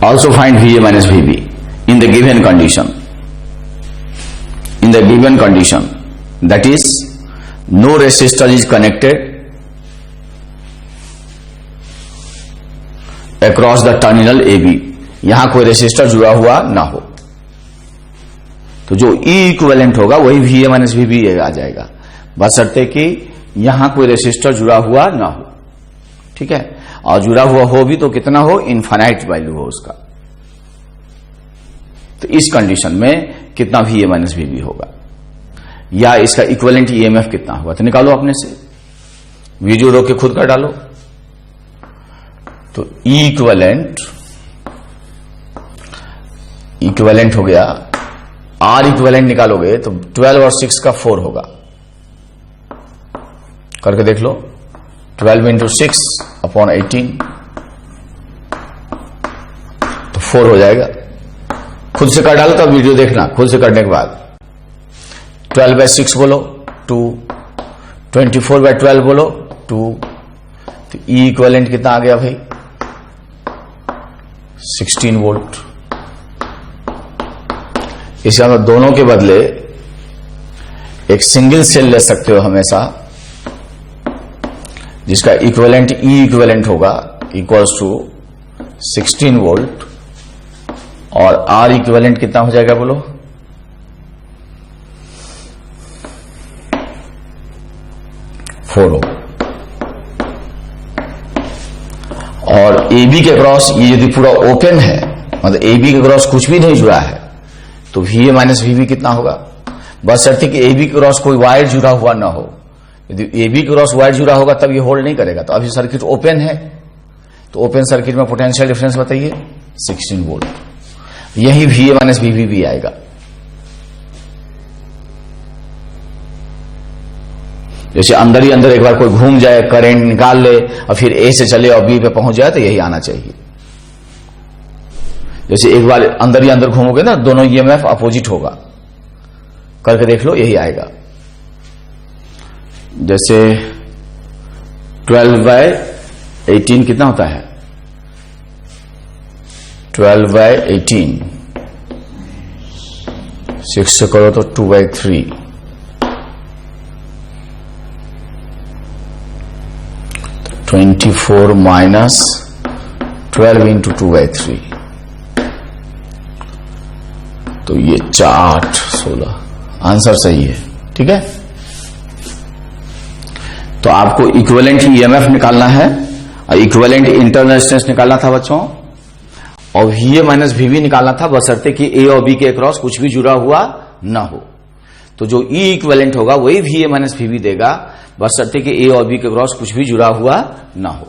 also find VA minus VB in the given condition, in the given condition, that is no resistor is connected across the terminal AB, यहां कोई resistor जुड़ा हुआ ना हो। तो जो E इक्विवेलेंट होगा वही VA माइनस VB आ जाएगा, बशर्ते कि यहां कोई रेसिस्टर जुड़ा हुआ ना हो, ठीक है। और जुड़ा हुआ हो भी तो कितना हो, इनफाइनाइट वैल्यू हो उसका। तो इस कंडीशन में कितना VA माइनस VB होगा, या इसका इक्विवेलेंट EMF कितना होगा, तो निकालो अपने से, वीडियो रोक के खुद कर डालो। तो इक्विवेलेंट हो गया, R इक्विवेलेंट निकालोगे तो 12 और 6 का 4 होगा, करके देख लो। 12 इंटू 6 अपॉन 18 तो 4 हो जाएगा। खुद से कर डालो, तब वीडियो देखना, खुद से करने के बाद 12 बाय 6 बोलो 2, 24 बाय 12 बोलो 2, तो E इक्विवेलेंट कितना आ गया भाई 16 वोल्ट। इसका मतलब दोनों के बदले एक सिंगल सेल ले सकते हो हमेशा, जिसका इक्विवेलेंट E इक्विवेलेंट होगा इक्वल्स टू 16 वोल्ट, और R इक्विवेलेंट कितना हो जाएगा बोलो 4 हो। और AB के क्रॉस ये यदि पूरा ओपन है, मतलब AB के क्रॉस कुछ भी नहीं जुड़ा है, तो VA माइनस VB कितना होगा, बस शर्त है कि AB के क्रॉस कोई वायर जुड़ा हुआ ना हो। यदि AB के क्रॉस वायर जुड़ा होगा तब ये होल्ड नहीं करेगा। तो अभी सर्किट ओपन है, तो ओपन सर्किट में पोटेंशियल डिफरेंस बताइए 16 वोल्ट, यही VA माइनस VB भी आएगा। जैसे अंदर ही अंदर एक बार कोई घूम जाए, करंट निकाल ले और फिर A से चले और B पे पहुंच जाए, तो यही आना चाहिए। जैसे एक बार अंदर ही अंदर घूमोगे ना, दोनों EMF अपोजिट होगा, करके देख लो, यही आएगा। जैसे 12 बाय 18 कितना होता है 12 बाय 18, 6 से करो तो 2 बाय 3, 24 माइनस 12 इंटू 2 बाय 3, तो ये 4 16 आंसर सही है। ठीक है, तो आपको इक्विवेलेंट EMF निकालना है और इक्विवेलेंट इंटरनल रेजिस्टेंस निकालना था बच्चों, और VA माइनस VB निकालना था, बशर्ते कि A और B के अक्रॉस कुछ भी जुड़ा हुआ ना हो। तो जो E इक्विवेलेंट होगा वही VA माइनस VB देगा, बशर्ते कि A और B के अक्रॉस कुछ भी जुड़ा हुआ ना हो।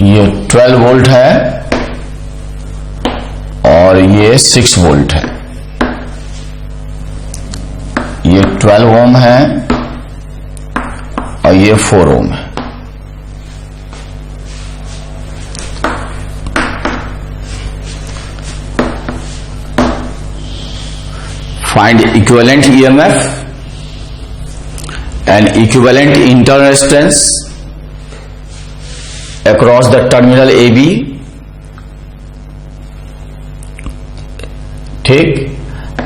ये 12 वोल्ट है और ये 6 वोल्ट है, ये 12 ओम है और ये 4 ओम है। Find equivalent EMF and equivalent internal resistance across the terminal AB, ठीक,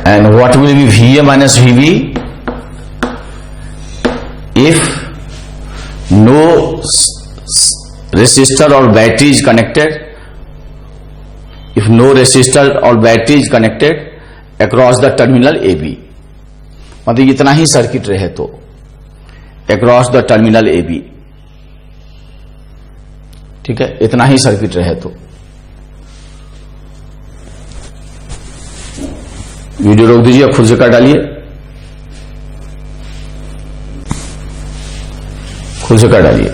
and what will be VA minus VB if no resistor or battery is connected, if no resistor or battery is connected across the terminal AB, मतलब इतना ही circuit रहे तो across the terminal AB, ठीक है, इतना ही circuit रहे तो। Video रोक दीजिए, खुद से कर डालिए, खुद से कर डालिए।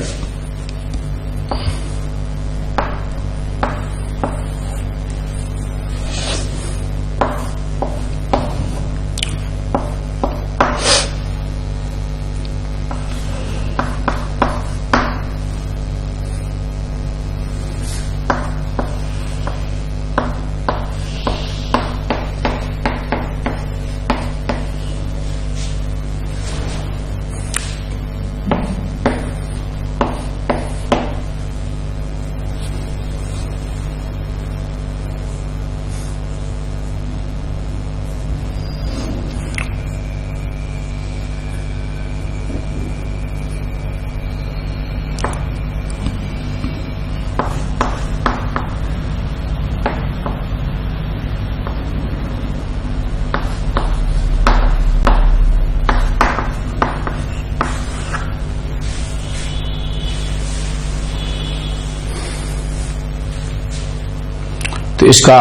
इसका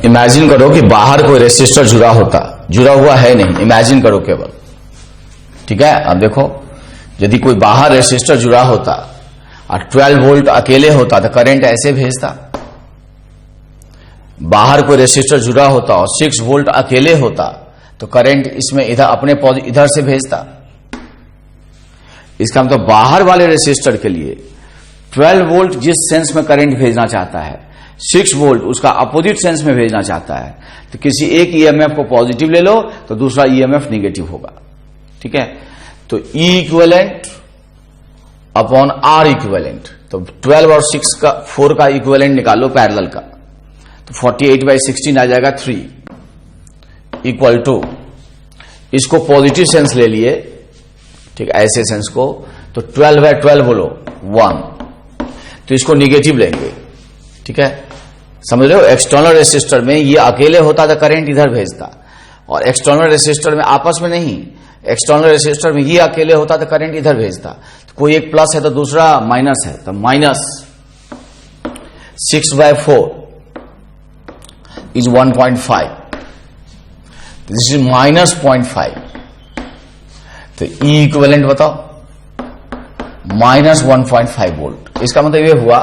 इमेजिन करो कि बाहर कोई रेसिस्टर जुड़ा हुआ है नहीं, इमेजिन करो केवल, ठीक है। अब देखो, यदि कोई बाहर रेसिस्टर जुड़ा होता और 12 वोल्ट अकेले होता तो करंट ऐसे भेजता। बाहर कोई रेसिस्टर जुड़ा होता और 6 वोल्ट अकेले होता तो करंट इसमें इधर से भेजता। इसका मतलब बाहर वाले रेसिस्टर के लिए 12 वोल्ट जिस सेंस में करंट भेजना चाहता है, 6 वोल्ट उसका अपोजिट सेंस में भेजना चाहता है। तो किसी एक ईएमएफ को पॉजिटिव ले लो तो दूसरा ईएमएफ निगेटिव होगा, ठीक है। तो E equivalent upon R equivalent, तो 12 और 4 का इक्विवेलेंट निकालो पैरेलल का, तो 48/16 आ जाएगा 3 इक्वल टू, इसको पॉजिटिव सेंस ले लिए, ठीक, ऐसे सेंस को, तो 12/12 बोलो 1, तो इसको निगेटिव लेंगे, ठीक है। समझ रहे हो, एक्सटर्नल रेसिस्टर में ये अकेले होता तो करंट इधर भेजता, और एक्सटर्नल रेसिस्टर में आपस में नहीं, एक्सटर्नल रेसिस्टर में ये अकेले होता तो करंट इधर भेजता। तो कोई एक प्लस है तो दूसरा माइनस है, तो माइनस 6/4 इज 1.5, दिस इज -0.5, तो E इक्विवेलेंट बताओ -1.5 वोल्ट। इसका मतलब ये हुआ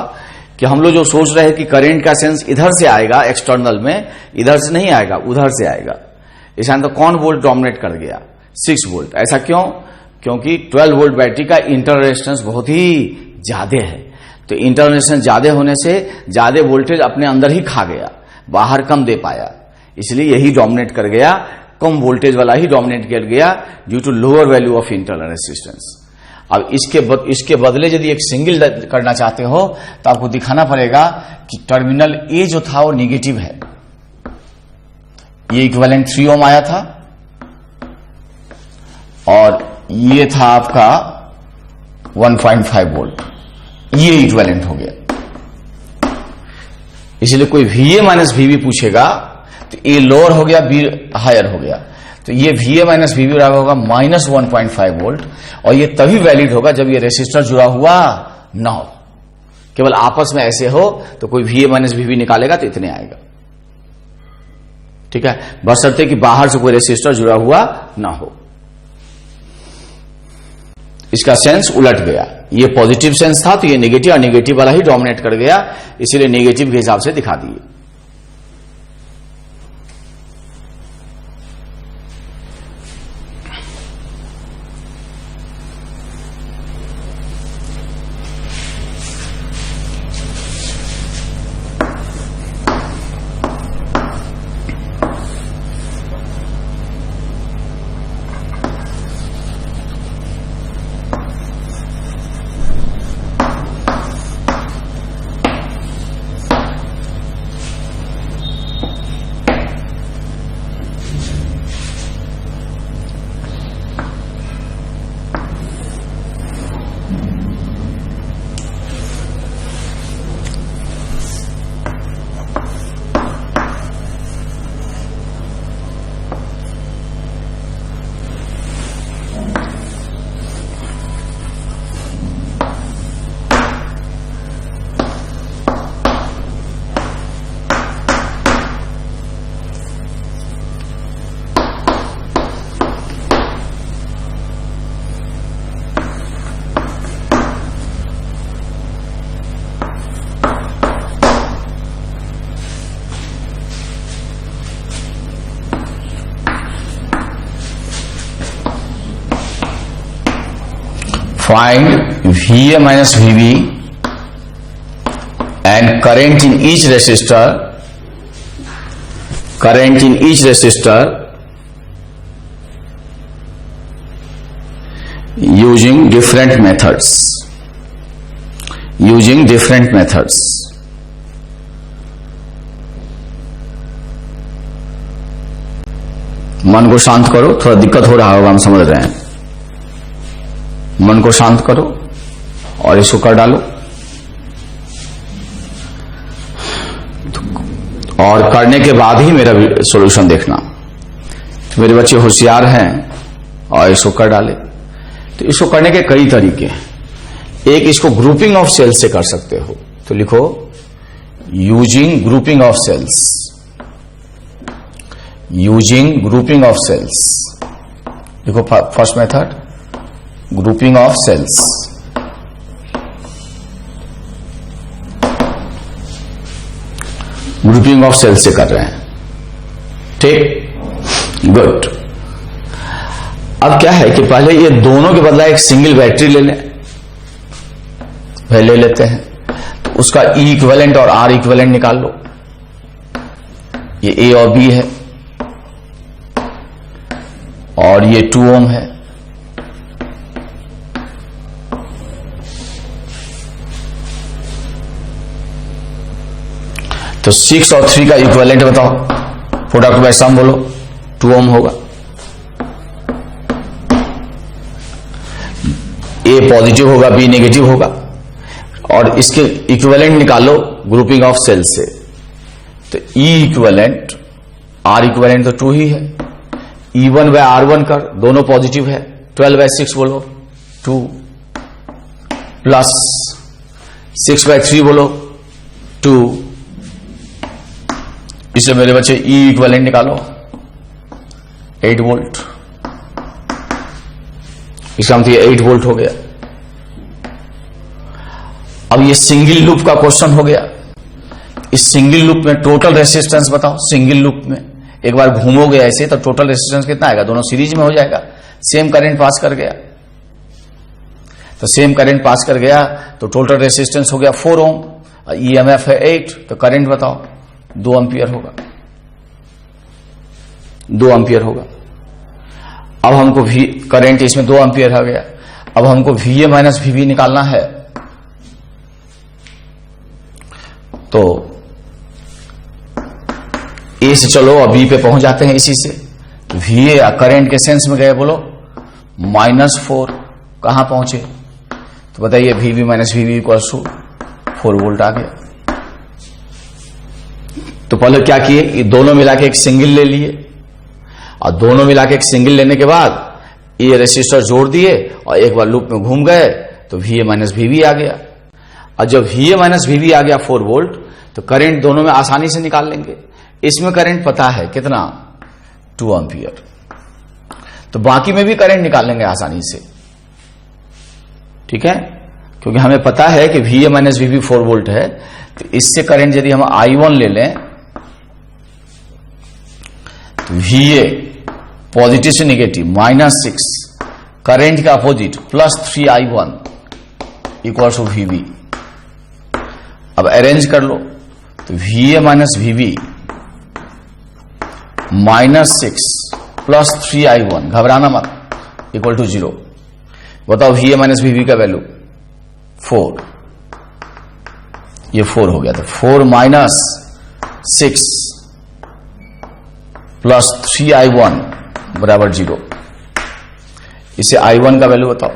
कि हम लोग जो सोच रहे हैं कि करंट का सेंस इधर से आएगा एक्सटर्नल में, इधर से नहीं आएगा, उधर से आएगा। इसका तो कौन वोल्ट डोमिनेट कर गया? 6 वोल्ट। ऐसा क्यों? क्योंकि 12 वोल्ट बैटरी का इंटरनल रेजिस्टेंस बहुत ही ज्यादा है, तो इंटरनल रेजिस्टेंस ज्यादा होने से ज्यादा वोल्टेज अपने अंदर ही खा गया, बाहर कम दे पाया, इसलिए यही डोमिनेट कर गया, कम वोल्टेज वाला ही डोमिनेट कर गया due to lower value of internal resistance. अब इसके बदले यदि एक सिंगल करना चाहते हो तो आपको दिखाना पड़ेगा कि टर्मिनल ए जो था वो निगेटिव है, ये इक्विवेलेंट 3 ओम आया था और ये था आपका 1.5 वोल्ट, ये इक्विवेलेंट हो गया। इसलिए कोई VA माइनस VB पूछेगा तो ए लोअर हो गया, बी हायर हो गया, तो ये VA माइनस VB बराबर होगा -1.5 वोल्ट, और ये तभी वैलिड होगा जब ये रेसिस्टर जुड़ा हुआ ना हो। केवल आपस में ऐसे हो तो कोई VA माइनस VB निकालेगा तो इतने आएगा, ठीक है, बशर्ते कि बाहर से कोई रेसिस्टर जुड़ा हुआ ना हो। इसका सेंस उलट गया, ये पॉजिटिव सेंस था तो ये नेगेटिव, और नेगेटिव वाला ही डोमिनेट कर गया, इसीलिए नेगेटिव के हिसाब से दिखा दिए। Find VA minus VB and current in each resistor using different methods. मन को शांत करो, थोड़ा दिक्कत हो रहा होगा, हम समझ रहे हैं। मन को शांत करो और इसको कर डालो, और करने के बाद ही मेरा सॉल्यूशन देखना। तो मेरे बच्चे होशियार हैं और इसको कर डाले। तो इसको करने के कई तरीके हैं। एक, इसको ग्रुपिंग ऑफ सेल्स से कर सकते हो। तो लिखो using grouping of cells, using grouping of cells. देखो first method grouping of cells, grouping of cells से कर रहे हैं, ठीक, गुड। अब क्या है कि पहले ये दोनों के बदला एक सिंगल बैटरी ले लें, ले लेते हैं, तो उसका ई इक्विवेलेंट और आर इक्विवेलेंट निकाल लो। ये ए और बी है और ये 2 ओम है, तो 6 और 3 का इक्विवेलेंट बताओ, प्रोडक्ट बाय सम बोलो, 2 ओम होगा। ए पॉजिटिव होगा, बी नेगेटिव होगा, और इसके इक्विवेलेंट निकालो ग्रुपिंग ऑफ सेल से, तो ई इक्विवेलेंट आर इक्विवेलेंट तो 2 ही है, E1 बाय R1 कर, दोनों पॉजिटिव है, 12 बाय 6 बोलो 2, प्लस 6 बाय 3 बोलो 2, इससे मेरे बच्चे ई इक्विवेलेंट निकालो 8 वोल्ट, इसका मतलब 8 वोल्ट हो गया। अब ये सिंगल लूप का क्वेश्चन हो गया, इस सिंगल लूप में टोटल रेसिस्टेंस बताओ। सिंगल लूप में एक बार घूमोगे ऐसे तो टोटल रेसिस्टेंस कितना आएगा, दोनों सीरीज में हो जाएगा, सेम करंट पास कर गया, तो सेम करंट पास कर गया तो टोटल रेसिस्टेंस हो गया 4 ओम, ईएमएफ है 8, तो करंट बताओ 2 एम्पियर होगा, 2 एम्पियर होगा। अब हमको भी करंट इसमें 2 एम्पियर आ गया, अब हमको VA माइनस VB निकालना है, तो ए से चलो अब बी पे पहुंच जाते हैं इसी से, तो VA करंट के सेंस में गए बोलो -4, कहां पहुंचे, तो बताइए VB minus VB equals to 4 volt आ गया। तो पहले क्या किए, ये दोनों मिला के एक सिंगल ले लिए, और दोनों मिला के एक सिंगल लेने के बाद ये रेसिस्टर जोड़ दिए और एक बार लूप में घूम गए तो VA माइनस VB आ गया। और जब VA माइनस VB आ गया 4 वोल्ट, तो करंट दोनों में आसानी से निकाल लेंगे। इसमें करंट पता है कितना, 2 एम्पियर, तो बाकी में भी करंट निकाल लेंगे आसानी से, ठीक है, क्योंकि हमें पता है कि VA माइनस VB 4 वोल्ट है, तो इससे करंट यदि हम I1 ले लें तो VA पॉजिटिव से नेगेटिव -6, करंट का opposite +3I1 equals to VB। अब अरेंज कर लो, तो VA माइनस VB -6 +3I1, घबराना मत, इक्वल टू 0। बताओ VA माइनस VB का वैल्यू 4, ये 4 हो गया, तो 4 माइनस 6 प्लस 3I1 बराबर 0। इसे I1 का वैल्यू बताओ,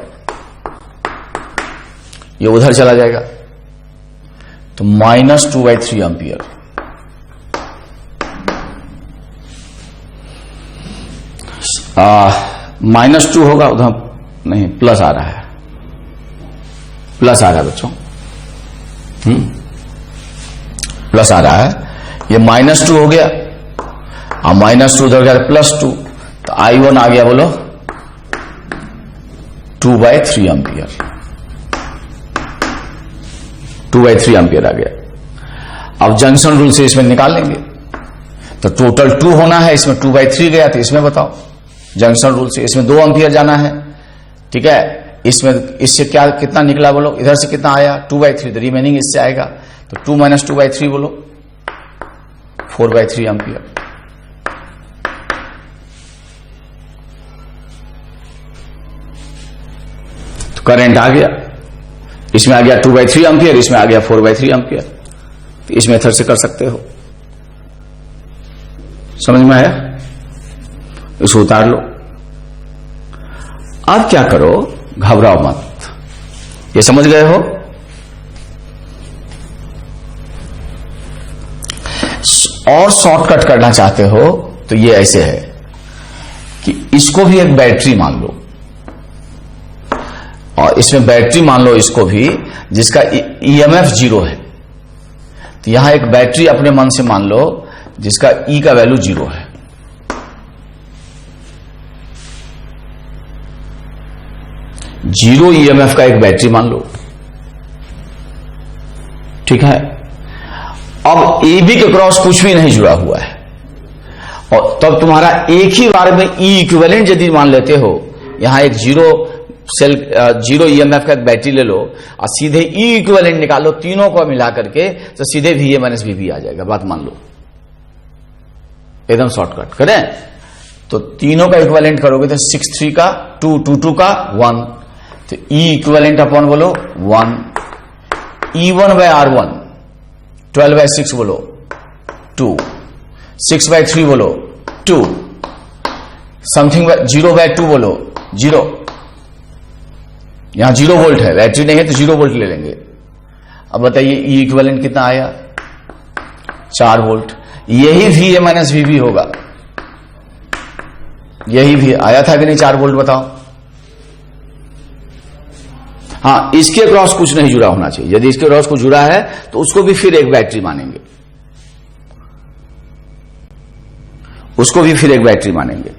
ये उधर चला जाएगा, तो -2/3 एम्पियर। -2 होगा, उधर नहीं प्लस आ रहा है, प्लस आ रहा है बच्चों, प्लस आ रहा है, ये -2 हो गया, और -2 उधर गया +2, तो I1 आ गया बोलो 2/3 एम्पियर, 2/3 एम्पियर आ गया। अब जंक्शन रूल से इसमें निकाल लेंगे, तो टोटल 2 होना है, इसमें 2/3 गया, तो इसमें बताओ जंक्शन रूल से, इसमें 2 एम्पियर जाना है, ठीक है, इसमें इससे क्या कितना निकला बोलो, इधर से कितना आया 2/3, तो रिमेनिंग इससे आएगा, तो 2 - 2/3 बोलो 4/3 एम्पियर। तो करंट आ गया, इसमें आ गया 2/3 एम्पियर, इसमें आ गया 4/3 एम्पियर, तो इस मेथड से कर सकते हो। समझ में आया, इसको उतार लो। अब क्या करो, घबराओ मत, ये समझ गए हो। और शॉर्टकट करना चाहते हो तो ये ऐसे है कि इसको भी एक बैटरी मान लो, और इसमें बैटरी मान लो इसको भी, जिसका ईएमएफ 0 है, तो यहां एक बैटरी अपने मन से मान लो जिसका E का वैल्यू 0 है। जीरो EMF का एक बैटरी मान लो, ठीक है। अब AB के क्रॉस कुछ भी नहीं जुड़ा हुआ है, और तब तुम्हारा एक ही बार में E इक्विवेलेंट यदि मान लेते हो, यहां एक जीरो EMF का एक बैटरी ले लो और सीधे E इक्विवेलेंट निकालो, तीनों को मिला करके तो सीधे VA माइनस VB आ जाएगा। बात मान लो, एकदम शॉर्टकट करें तो तीनों का इक्विवेलेंट करोगे तो 6 3 का 2 2 2 का 1, तो E इक्विवेलेंट अपॉन बोलो 1, E1 बाय R1 12 बाय 6 बोलो 2, 6 बाय 3 बोलो 2, समथिंग 0 बाय 2 बोलो 0। यहां 0 वोल्ट है, बैटरी नहीं है तो 0 वोल्ट ले लेंगे। अब बताइए E इक्विवेलेंट कितना आया? 4 वोल्ट। यही VA माइनस VB होगा, यही भी आया था कि नहीं 4 वोल्ट? बताओ। हाँ, इसके क्रॉस कुछ नहीं जुड़ा होना चाहिए। यदि इसके क्रॉस कुछ जुड़ा है तो उसको भी फिर एक बैटरी मानेंगे, उसको भी फिर एक बैटरी मानेंगे,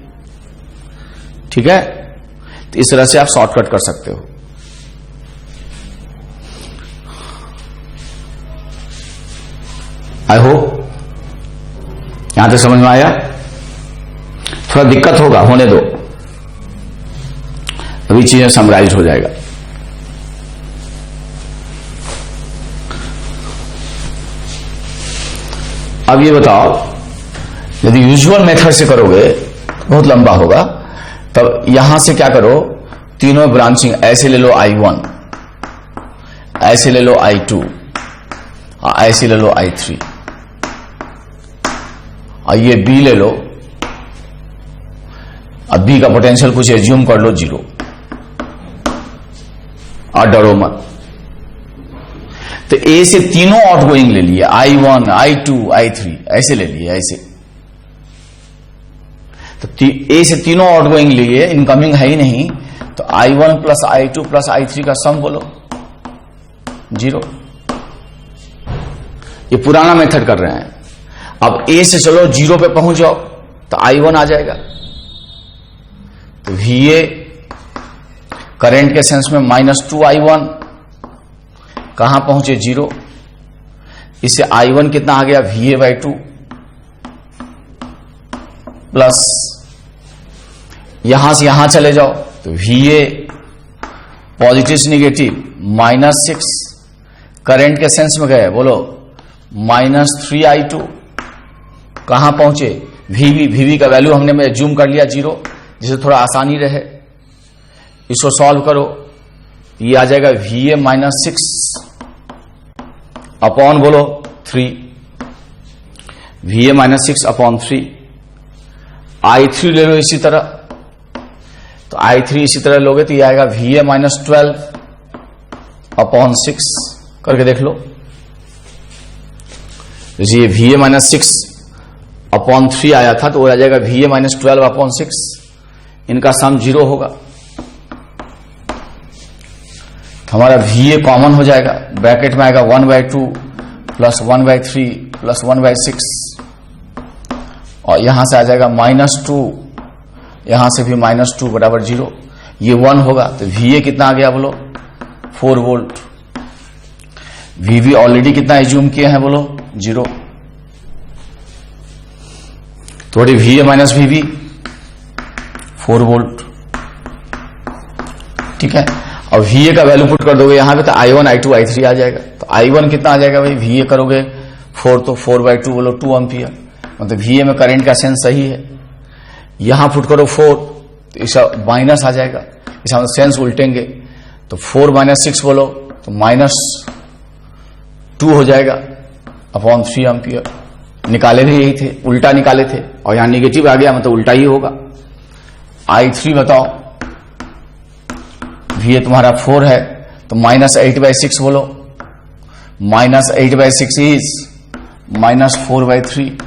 ठीक है। तो इस तरह से आप शॉर्टकट कर सकते हो। आई होप यहां तक समझ में आया। थोड़ा दिक्कत होगा, होने दो, अभी चीजें समराइज हो जाएगा। अब ये बताओ, यदि यूजुअल मेथड से करोगे बहुत लंबा होगा, तब यहां से क्या करो, तीनों ब्रांचिंग ऐसे ले लो I1, ऐसे ले लो I2, ऐसे ले लो I3, और ये B ले लो। अब B का पोटेंशियल कुछ एज्यूम कर लो 0, और डरो मत। तो A से तीनों आउटगोइंग ले लिए, I1 I2 I3 ऐसे ले लिए, ऐसे। तो A से तीनों आउटगोइंग लिए, इनकमिंग है ही नहीं, तो I1 plus I2 plus I3 का सम बोलो 0। ये पुराना मेथड कर रहे हैं। अब A से चलो 0 पे पहुंच जाओ तो I1 आ जाएगा। तो VA करंट के सेंस में -2I1, कहां पहुंचे 0। इससे I1 कितना आ गया, VA बाई 2, प्लस यहां से यहां चले जाओ तो VA पॉजिटिव से निगेटिव -6, करंट के सेंस में गए बोलो -3I2, कहां पहुंचे VB का वैल्यू हमने में जूम कर लिया 0, जिसे थोड़ा आसानी रहे। इसको सॉल्व करो, ये आ जाएगा VA -6 अपॉन बोलो 3, VA -6 अपॉन 3। I3 ले लो इसी तरह, तो I3 इसी तरह लोगे तो ये आएगा VA -12 अपॉन 6, करके देख लो। ये VA -6 अपॉन 3 आया था, तो वो आ जाएगा VA -12 अपॉन 6, इनका सम 0 होगा। तो हमारा VA कॉमन हो जाएगा, ब्रैकेट में आएगा 1/2 प्लस 1/3 प्लस 1/6, और यहां से आ जाएगा -2, यहां से भी -2 बराबर 0, ये 1 होगा। तो VA कितना आ गया बोलो 4 वोल्ट। VB ऑलरेडी कितना एज्यूम किए हैं बोलो 0, थोड़ी VA माइनस VB 4 वोल्ट, ठीक है। अब VA का वैल्यू पुट कर दोगे यहां पे तो I1 I2 I3 आ जाएगा। तो I1 कितना आ जाएगा भाई, VA करोगे 4 तो 4/2 बोलो 2 एम्पियर, मतलब VA में करंट का सेंस सही है। यहां पुट करो 4 तो इसका माइनस आ जाएगा, इसका सेंस उल्टेंगे तो 4 - 6 बोलो तो -2 हो जाएगा अपॉन 3 एम्पियर। निकाले भी यही थे, उल्टा निकाले थे, और यहां निगेटिव आ गया मतलब उल्टा ही होगा। I3 बताओ, VA तुम्हारा 4 है तो -8/6 बोलो, -8/6 इज -4/3,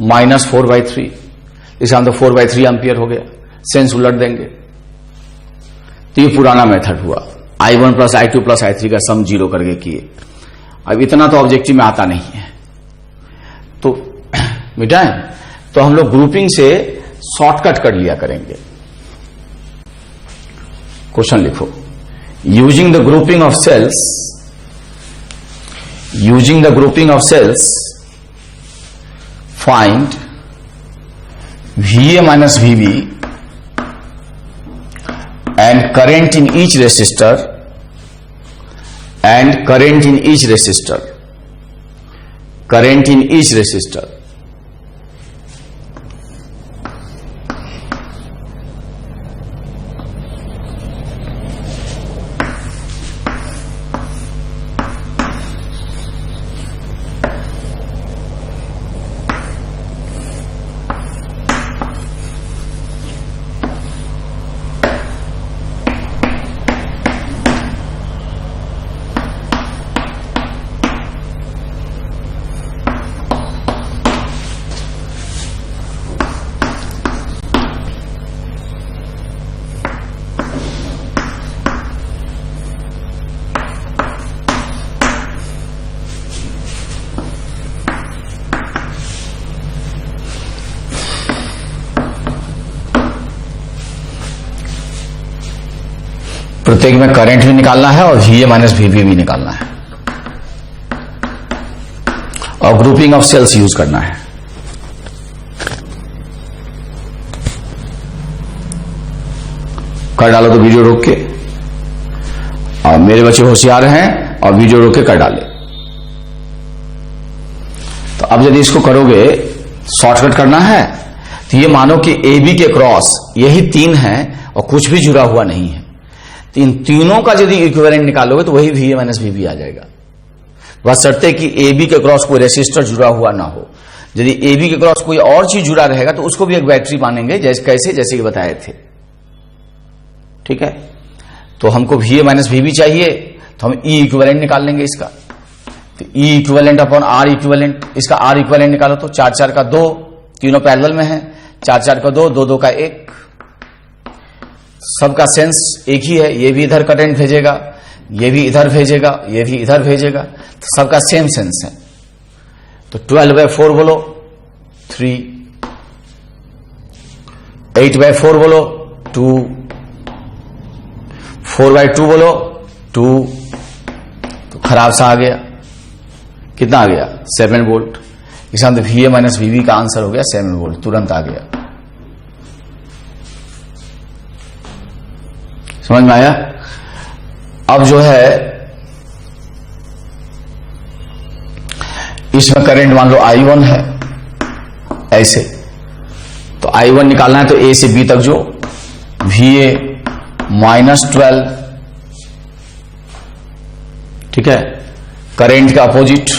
-4/3, इसका तो 4/3 एम्पियर हो गया, सेंस उलट देंगे। तो ये पुराना मेथड हुआ, I1 plus I2 plus I3 का सम 0 करके किए। अब इतना तो ऑब्जेक्टिव में आता नहीं है, तो मिटाएं। तो हम लोग ग्रुपिंग से शॉर्टकट कर लिया करेंगे। क्वेश्चन लिखो, using the grouping of cells find VA minus VB and current in each resistor प्रत्येक में करंट भी निकालना है और VA माइनस VB भी निकालना है और ग्रुपिंग ऑफ सेल्स यूज करना है। कर डालो तो वीडियो रोक के, और मेरे बच्चे होशियार हैं और वीडियो रोक के कर डाले। तो अब यदि इसको करोगे, शॉर्टकट करना है, तो ये मानो कि AB के क्रॉस यही 3 है और कुछ भी जुड़ा हुआ नहीं है, तो इन तीनों का यदि इक्विवेलेंट निकालोगे तो वही VA माइनस VB आ जाएगा। बशर्ते कि AB के क्रॉस कोई रेसिस्टर जुड़ा हुआ ना हो। यदि AB के क्रॉस कोई और चीज जुड़ा रहेगा तो उसको भी एक बैटरी मानेंगे, जैसे कि बताए थे। ठीक है, तो हमको VA माइनस VB चाहिए, तो हम E इक्विवेलेंट निकाल लेंगे इसका। तो E equivalent upon R equivalent, इसका R इक्विवेलेंट निकालो तो 4 4 का 2, तीनों पैरेलल में है, 4 4 का 2, 2 2 का 1, सबका सेंस एक ही है। ये भी इधर करंट भेजेगा, ये भी इधर भेजेगा, ये भी इधर भेजेगा, तो सबका सेम सेंस है। तो 12/4 बोलो 3, 8/4 बोलो 2, 4/2 बोलो 2, तो खराब सा आ गया। कितना आ गया? 7 वोल्ट। इसका मतलब VA माइनस VB का आंसर हो गया 7 वोल्ट, तुरंत आ गया। समझ में आया? अब जो है इसमें करंट मान लो I1 है ऐसे, तो I1 निकालना है तो A से B तक जो VA माइनस 12, ठीक है, करंट का अपोजिट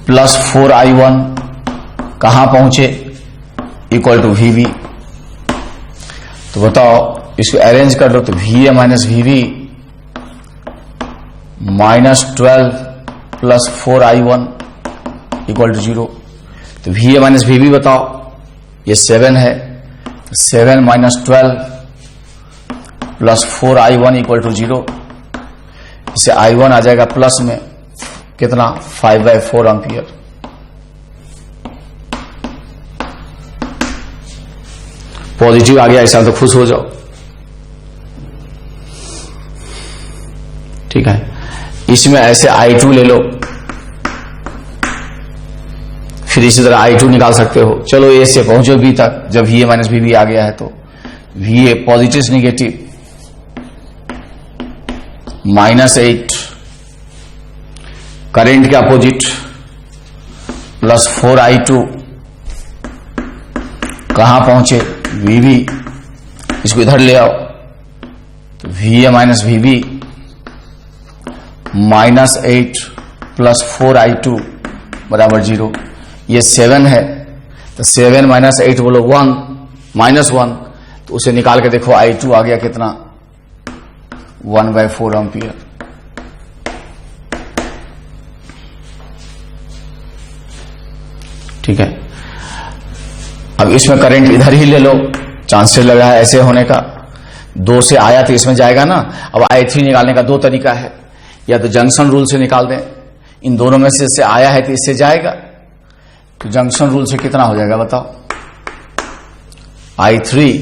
प्लस 4I1 कहां पहुंचे? Equal to VB। तो बताओ, इसको अरेंज कर लो तो VA minus VB minus 12 plus 4I1 equal to 0। तो VA माइनस VB बताओ, ये 7 है, 7 minus 12 plus 4I1 equal to 0। इससे I1 आ जाएगा प्लस में कितना? 5/4 एम्पियर। पॉजिटिव आ गया, ऐसा तो खुश हो जाओ। ठीक है, इसमें ऐसे I2 ले लो, फिर इसी तरह I2 निकाल सकते हो। चलो A से पहुंचो B तक, जब VA माइनस VB आ गया है तो VA पॉजिटिव निगेटिव -8, करेंट के अपोजिट प्लस 4I2 कहां पहुंचे? VB। इसको इधर ले आओ तो VA minus VB -8 plus 4I2 बराबर 0। ये 7 है, तो 7 माइनस 8 बोलो 1, -1, तो उसे निकाल के देखो I2 आ गया कितना? 1/4 एम्पियर। ठीक है, अब इसमें करंट इधर ही ले लो, चांसेस लग रहा है ऐसे होने का। 2 से आया तो इसमें जाएगा ना। अब I3 निकालने का 2 तरीका है, या तो जंक्शन रूल से निकाल दें, इन दोनों में से इससे आया है तो इससे जाएगा, तो जंक्शन रूल से कितना हो जाएगा बताओ, I3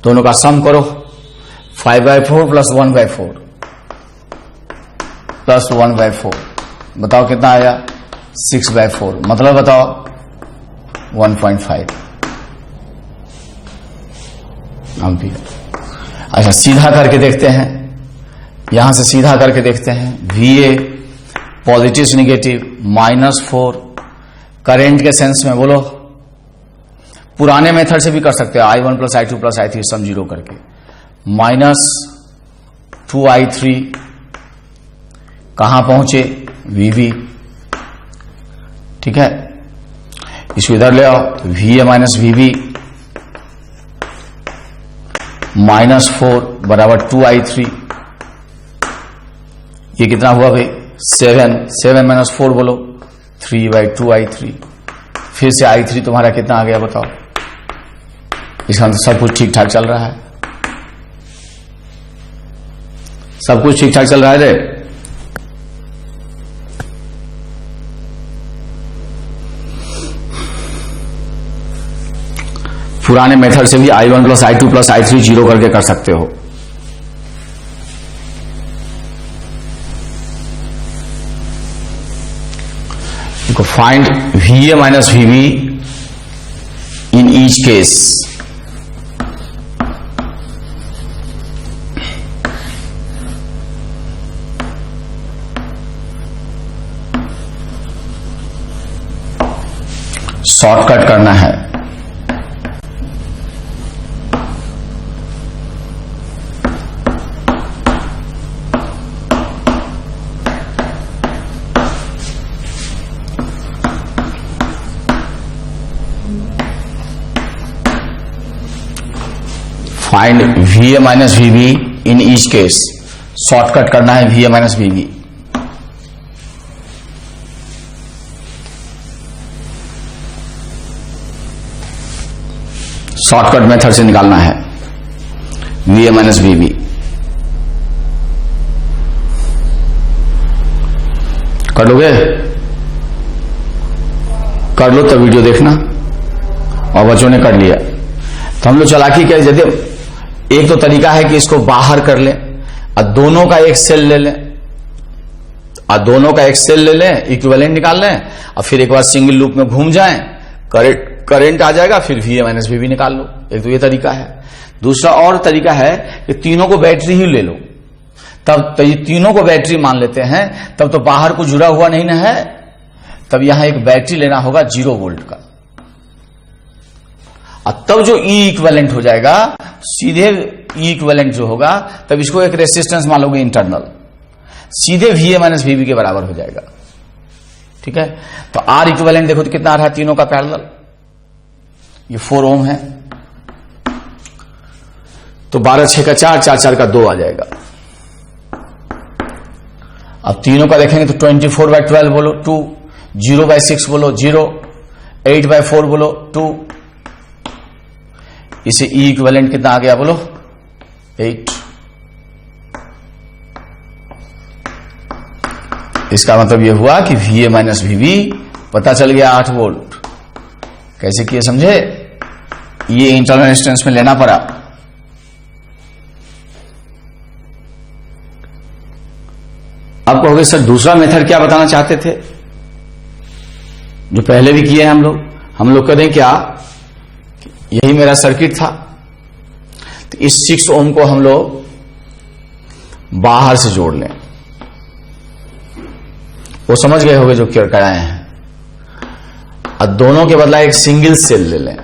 दोनों का सम करो, 5/4 प्लस 1/4 प्लस 1/4 बताओ कितना आया, 6/4, मतलब बताओ 1.5 एम्पियर। अच्छा सीधा करके देखते हैं, यहां से सीधा करके देखते हैं, VA पॉजिटिव से निगेटिव -4, करंट के सेंस में बोलो, पुराने मेथड से भी कर सकते हो, I1 plus I2 plus I3 sum zero करके, -2I3 कहां पहुंचे, VB, ठीक है, इसको इधर ले आओ, तो VA माइनस VB -4 बराबर 2I3, ये कितना हुआ भाई, 7 माइनस 4 बोलो, 3/2I3, फिर से I3 तुम्हारा कितना आ गया बताओ, इसका तो सब कुछ ठीक ठाक चल रहा है, सब कुछ ठीक ठाक चल रहा है रे। पुराने मेथड से भी I1 plus I2 plus I3 zero करके कर सकते हो। देखो find VA minus VB in each case, shortcut करना है, find VA minus VB in each case, shortcut करना है VA minus VB। Shortcut method से निकालना है VA माइनस VB। कर लोगे, कर लो तो वीडियो देखना, और बच्चों ने कर लिया तो हम लोग चालाकी क्या, यदि एक तो तरीका है कि इसको बाहर कर लें और दोनों का एक सेल ले लें, और दोनों का एक सेल ले लें, इक्विवेलेंट निकाल लें, और फिर एक बार सिंगल लूप में घूम जाएं, करंट आ जाएगा, फिर VA माइनस VB निकाल लो। एक तो ये तरीका है। दूसरा और तरीका है कि तीनों को बैटरी ही ले लो, तब तो ये तीनों को बैटरी मान लेते हैं, तब तो बाहर को जुड़ा हुआ नहीं ना है, तब यहां एक बैटरी लेना होगा 0 वोल्ट का, और तब जो E इक्विवेलेंट हो जाएगा, सीधे E इक्विवेलेंट जो होगा, तब इसको एक रेसिस्टेंस मान लोगे इंटरनल, सीधे VA माइनस VB के बराबर हो जाएगा। ठीक है, तो R इक्विवेलेंट देखो तो कितना आ रहा है, तीनों का पैरेलल, ये 4 ओम है, तो 12/6 का 4, 4/4 का 2 आ जाएगा। अब तीनों का देखेंगे तो 24/12 बोलो 2, 0/6 बोलो 0, 8/4 बोलो 2, इसे E इक्विवेलेंट कितना आ गया बोलो 8। इसका मतलब यह हुआ कि VA माइनस VB पता चल गया 8 वोल्ट। कैसे किए समझे, ये इंटरनल रेजिस्टेंस में लेना पड़ा। अब कहोगे सर दूसरा मेथड क्या बताना चाहते थे, जो पहले भी किए हैं हम लोग करें क्या, यही मेरा सर्किट था, तो इस 6 ओम को हम लोग बाहर से जोड़ लें, वो समझ गए होंगे जो क्या कराए हैं, और दोनों के बदला एक सिंगल सेल ले लें,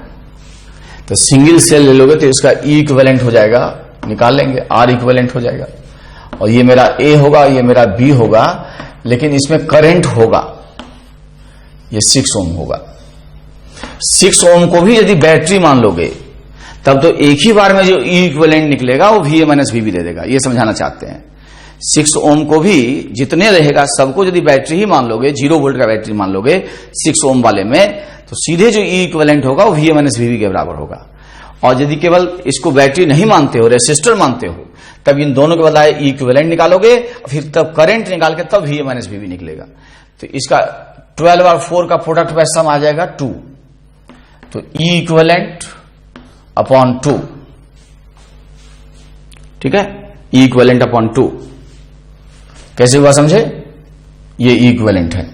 तो सिंगल सेल ले लोगे तो इसका E इक्विवेलेंट हो जाएगा, निकाल लेंगे, R इक्विवेलेंट हो जाएगा, और ये मेरा A होगा, ये मेरा B होगा, लेकिन इसमें करंट होगा, ये 6 ओम होगा। 6 ओम को भी यदि बैटरी मान लोगे, तब तो एक ही बार में जो E इक्विवेलेंट निकलेगा वो VA माइनस VB दे देगा, ये समझाना चाहते हैं। 6 ओम को भी जितने रहेगा सबको यदि बैटरी ही मान लोगे, 0 वोल्ट का बैटरी मान लोगे 6 ओम वाले में, तो सीधे जो E इक्विवेलेंट होगा वो VA माइनस VB के बराबर होगा। और यदि केवल इसको बैटरी नहीं मानते हो, रेसिस्टर मानते हो, तब इन दोनों के बदलाए ई इक्विवेलेंट निकालोगे, फिर तब करंट निकाल के तब VA माइनस VB निकलेगा। तो इसका 12 और 4 का प्रोडक्ट बाय सम आ जाएगा 2। तो ई इक्विवेलेंट अपॉन 2, ठीक है, ई इक्विवेलेंट अपॉन 2 कैसे हुआ समझे? ये ई इक्विवेलेंट है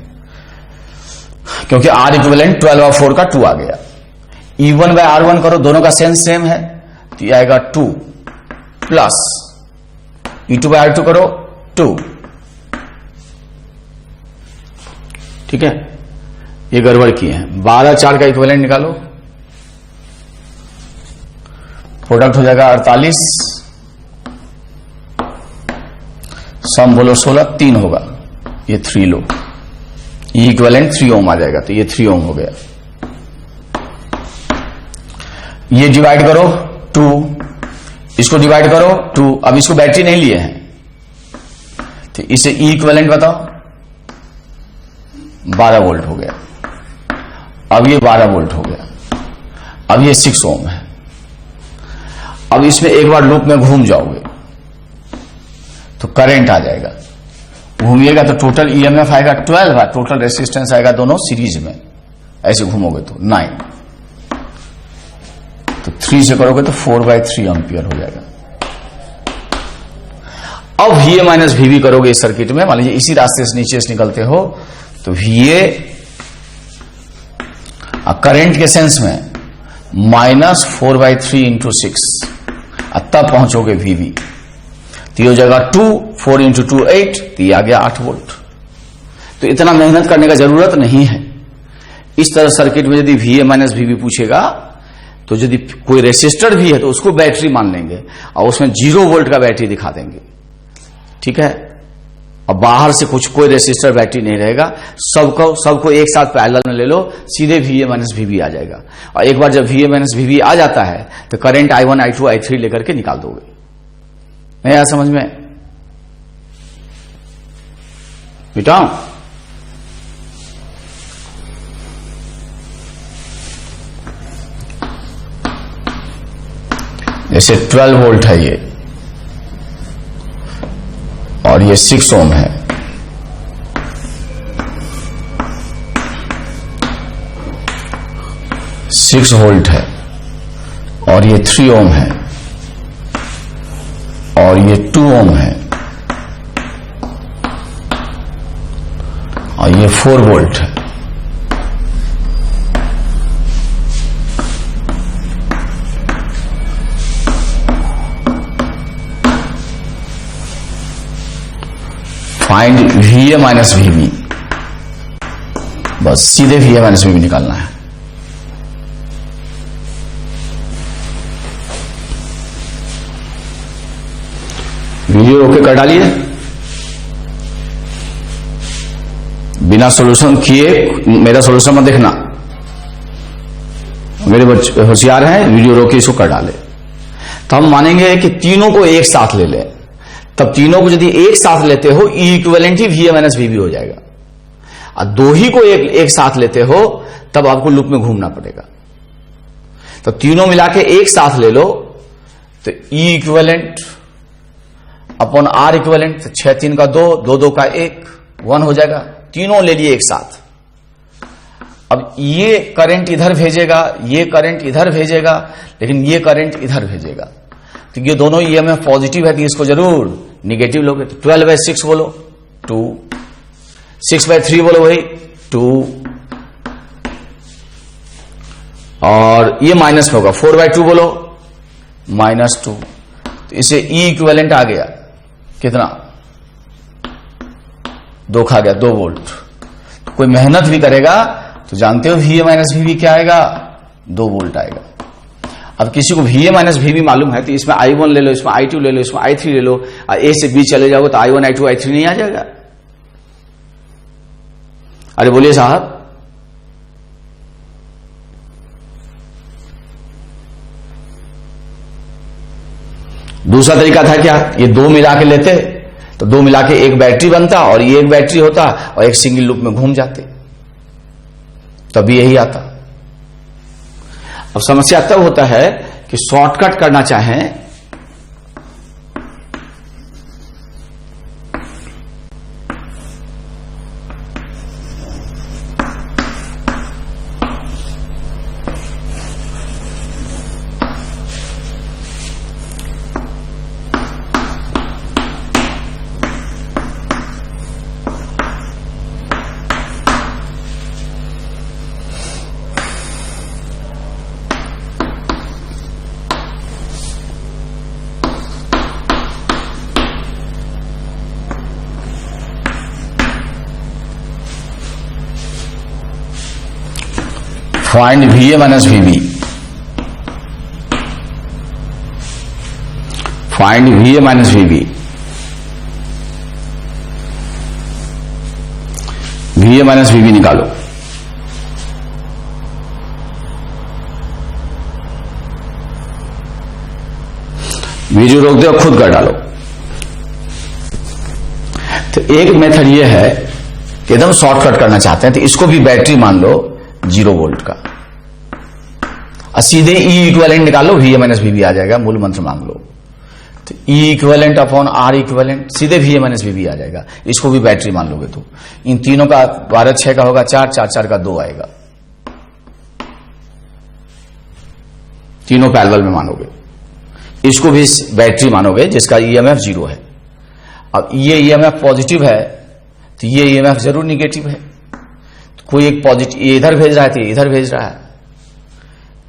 क्योंकि R इक्विवेलेंट 12 और 4 का 2 आ गया। E1 बाय R1 करो, दोनों का सेंस सेम है, तो ये आएगा 2 प्लस E2 बाय R2 करो 2, ठीक है। ये गड़बड़ किए हैं। 12 4 का इक्विवेलेंट निकालो, प्रोडक्ट हो जाएगा 48, सम बोलो 16, 3 होगा, ये 3 लो, ई इक्विवेलेंट 3 ओम आ जाएगा, तो ये 3 ओम हो गया। ये डिवाइड करो 2, इसको डिवाइड करो 2, अब इसको बैटरी नहीं लिए हैं तो इसे ई इक्विवेलेंट बताओ, 12 वोल्ट हो गया। अब ये 12 वोल्ट हो गया, अब ये 6 ओम है। अब इसमें एक बार लूप में घूम जाओगे तो करंट आ जाएगा, घूमिएगा तो टोटल ईएमएफ आएगा 12, टोटल रेसिस्टेंस आएगा दोनों सीरीज में, ऐसे घूमोगे तो 9, तो 3 से करोगे तो 4/3 एम्पियर हो जाएगा। अब VA माइनस VB करोगे इस सर्किट में, मान लीजिए इसी रास्ते से नीचे से निकलते हो तो VA करंट के सेंस में -4/3 इंटू 6, तब पहुंचोगे VB, तो ये हो जाएगा 2, 4 इंटू 2 8, तो ये आ गया 8 वोल्ट। तो इतना मेहनत करने का जरूरत नहीं है। इस तरह सर्किट में यदि VA माइनस VB पूछेगा तो यदि कोई रेसिस्टर भी है तो उसको बैटरी मान लेंगे और उसमें 0 वोल्ट का बैटरी दिखा देंगे, ठीक है। अब बाहर से कुछ कोई रेसिस्टर बैटरी नहीं रहेगा, सबको एक साथ पैरेलल में ले लो, सीधे VA माइनस VB आ जाएगा। और एक बार जब VA माइनस VB आ जाता है तो करंट I1 I2 I3 लेकर के निकाल दोगे। नहीं आया समझ में बेटा? जैसे 12 वोल्ट है ये और ये 6 ओम है, सिक्स वोल्ट है और ये 3 ओम है और ये 2 ओम है और ये 4 वोल्ट है। फाइंड VA माइनस VB, बस सीधे VA माइनस VB निकालना है। वीडियो रोके कर डालिए, बिना सॉल्यूशन किए मेरा सॉल्यूशन मत देखना, मेरे बच्चे होशियार हैं, वीडियो रोके इसको कर डाले। तो हम मानेंगे कि तीनों को एक साथ ले लें, तब तीनों को यदि एक साथ लेते हो ई इक्विवेलेंट ही VA माइनस VB हो जाएगा। और दो ही को एक साथ लेते हो तब आपको लूप में घूमना पड़ेगा। तो तीनों मिला के एक साथ ले लो तो ई इक्विवेलेंट अपॉन R इक्विवेलेंट, 6 3 का 2, 2 2 का 1, 1 हो जाएगा। तीनों ले लिए एक साथ। अब ये करंट इधर भेजेगा, ये करंट इधर भेजेगा, लेकिन ये करंट इधर भेजेगा, तो ये दोनों ईएमएफ पॉजिटिव है तो इसको जरूर निगेटिव लोगे। तो 12/6 बोलो 2, 6/3 बोलो वही 2, और ये माइनस में होगा 4/2 बोलो -2। तो इसे ई इक्विवेलेंट आ गया कितना, 2 खा गया 2 वोल्ट। तो कोई मेहनत भी करेगा तो जानते हो VA माइनस VB क्या आएगा, 2 वोल्ट आएगा। अब किसी को VA माइनस VB मालूम है तो इसमें I1 ले लो, इसमें I2 ले लो, इसमें I3 ले लो, और A से B चले जाओगे तो I1 I2 I3 नहीं आ जाएगा? अरे बोलिए साहब। दूसरा तरीका था क्या, ये 2 मिला के लेते तो 2 मिला के एक बैटरी बनता और ये एक बैटरी होता और एक सिंगल लूप में घूम जाते, तभी यही आता। अब समस्या तब होता है कि शॉर्टकट करना चाहें find VA minus VB, find VA minus VB, VA minus VB निकालो। वीडियो रोक दे और खुद कर डालो। तो एक मेथड ये है कि एकदम शॉर्टकट करना चाहते हैं तो इसको भी बैटरी मान लो 0 वोल्ट का, और सीधे E इक्विवेलेंट निकालो, VA माइनस VB आ जाएगा, मूल मंत्र मांग लो। तो E equivalent upon R equivalent, सीधे VA माइनस VB आ जाएगा। इसको भी बैटरी मान लोगे तो इन तीनों का 12 6 का होगा 4, 4 4 का 2 आएगा। तीनों पैरेलल में मानोगे, इसको भी बैटरी मानोगे जिसका EMF 0 है। अब ये EMF पॉजिटिव है तो ये EMF जरूर निगेटिव है। तो कोई एक पॉजिटिव ये इधर भेज रहा है तो ये इधर भेज रहा है,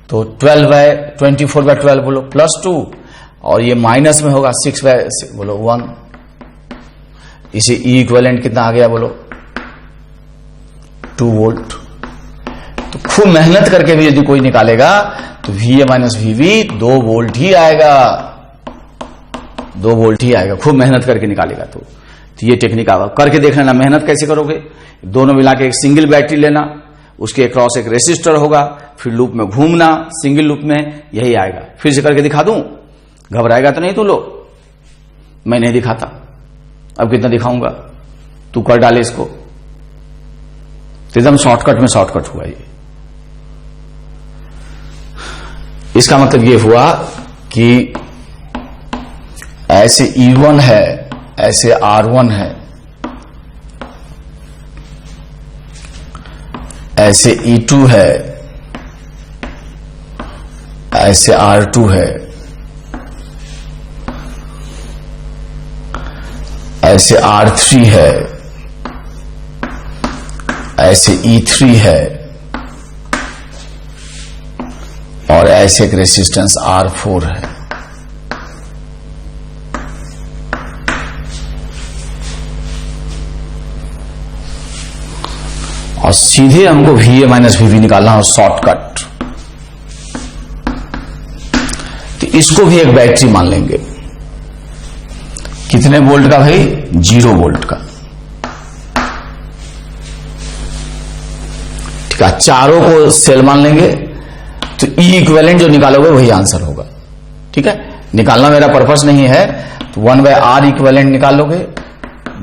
तो 24/12 बोलो +2, और ये माइनस में होगा 6/6 बोलो 1। इसे E इक्विवेलेंट कितना आ गया बोलो 2 वोल्ट। तो खूब मेहनत करके भी यदि कोई निकालेगा तो VA माइनस VB 2 वोल्ट ही आएगा, 2 वोल्ट ही आएगा, खूब मेहनत करके निकालेगा। तो ये टेक्निक आप करके देख लेना। मेहनत कैसे करोगे, दोनों मिला के एक सिंगल बैटरी लेना, उसके अक्रॉस एक रेसिस्टर होगा, फिर लूप में घूमना, सिंगल लूप में, यही आएगा। फिर से करके दिखा दूं, घबराएगा तो नहीं तू लो, मैं नहीं दिखाता, अब कितना दिखाऊंगा, तू कर डाले इसको। तो एकदम शॉर्टकट में शॉर्टकट हुआ ये। इसका मतलब ये हुआ कि ऐसे E1 है, ऐसे R1 है, ऐसे E2 है, ऐसे R2 है, ऐसे R3 है, ऐसे E3 है, और ऐसे एक रेसिस्टेंस R4 है। और सीधे हमको VA माइनस VB निकालना हो शॉर्टकट, तो इसको भी एक बैटरी मान लेंगे। कितने वोल्ट का भाई, 0 वोल्ट का। ठीक है, चारों को सेल मान लेंगे, तो E इक्विवेलेंट जो निकालोगे वही आंसर होगा। ठीक है, निकालना मेरा पर्पस नहीं है, तो 1/R इक्विवेलेंट निकालोगे,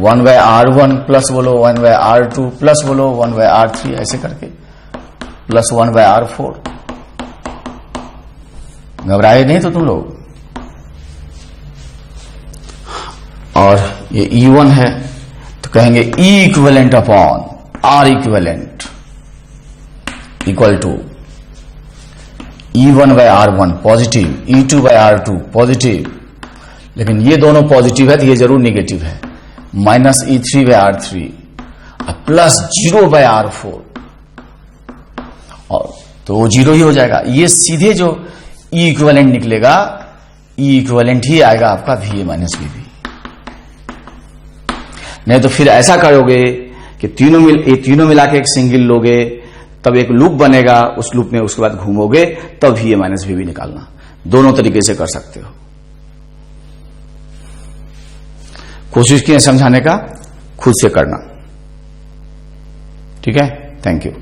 1/R1 प्लस बोलो 1/R2 प्लस बोलो 1/R3, ऐसे करके प्लस 1/R4। घबराए नहीं तो तुम लोग। और ये E1 है तो कहेंगे E equivalent upon R equivalent equal to E1/R1 positive, E2/R2 positive, लेकिन ये दोनों पॉजिटिव है तो ये जरूर निगेटिव है, माइनस E3/R3 प्लस 0/R4, और तो 0 ही हो जाएगा। ये सीधे जो E इक्विवेलेंट निकलेगा, E इक्विवेलेंट ही आएगा आपका VA माइनस VB। नहीं तो फिर ऐसा करोगे कि तीनों मिला के एक सिंगल लोगे, तब एक लूप बनेगा, उस लूप में उसके बाद घूमोगे, तब VA माइनस VB निकालना। दोनों तरीके से कर सकते हो। कोशिश किए समझाने का, खुद से करना। ठीक है, थैंक यू।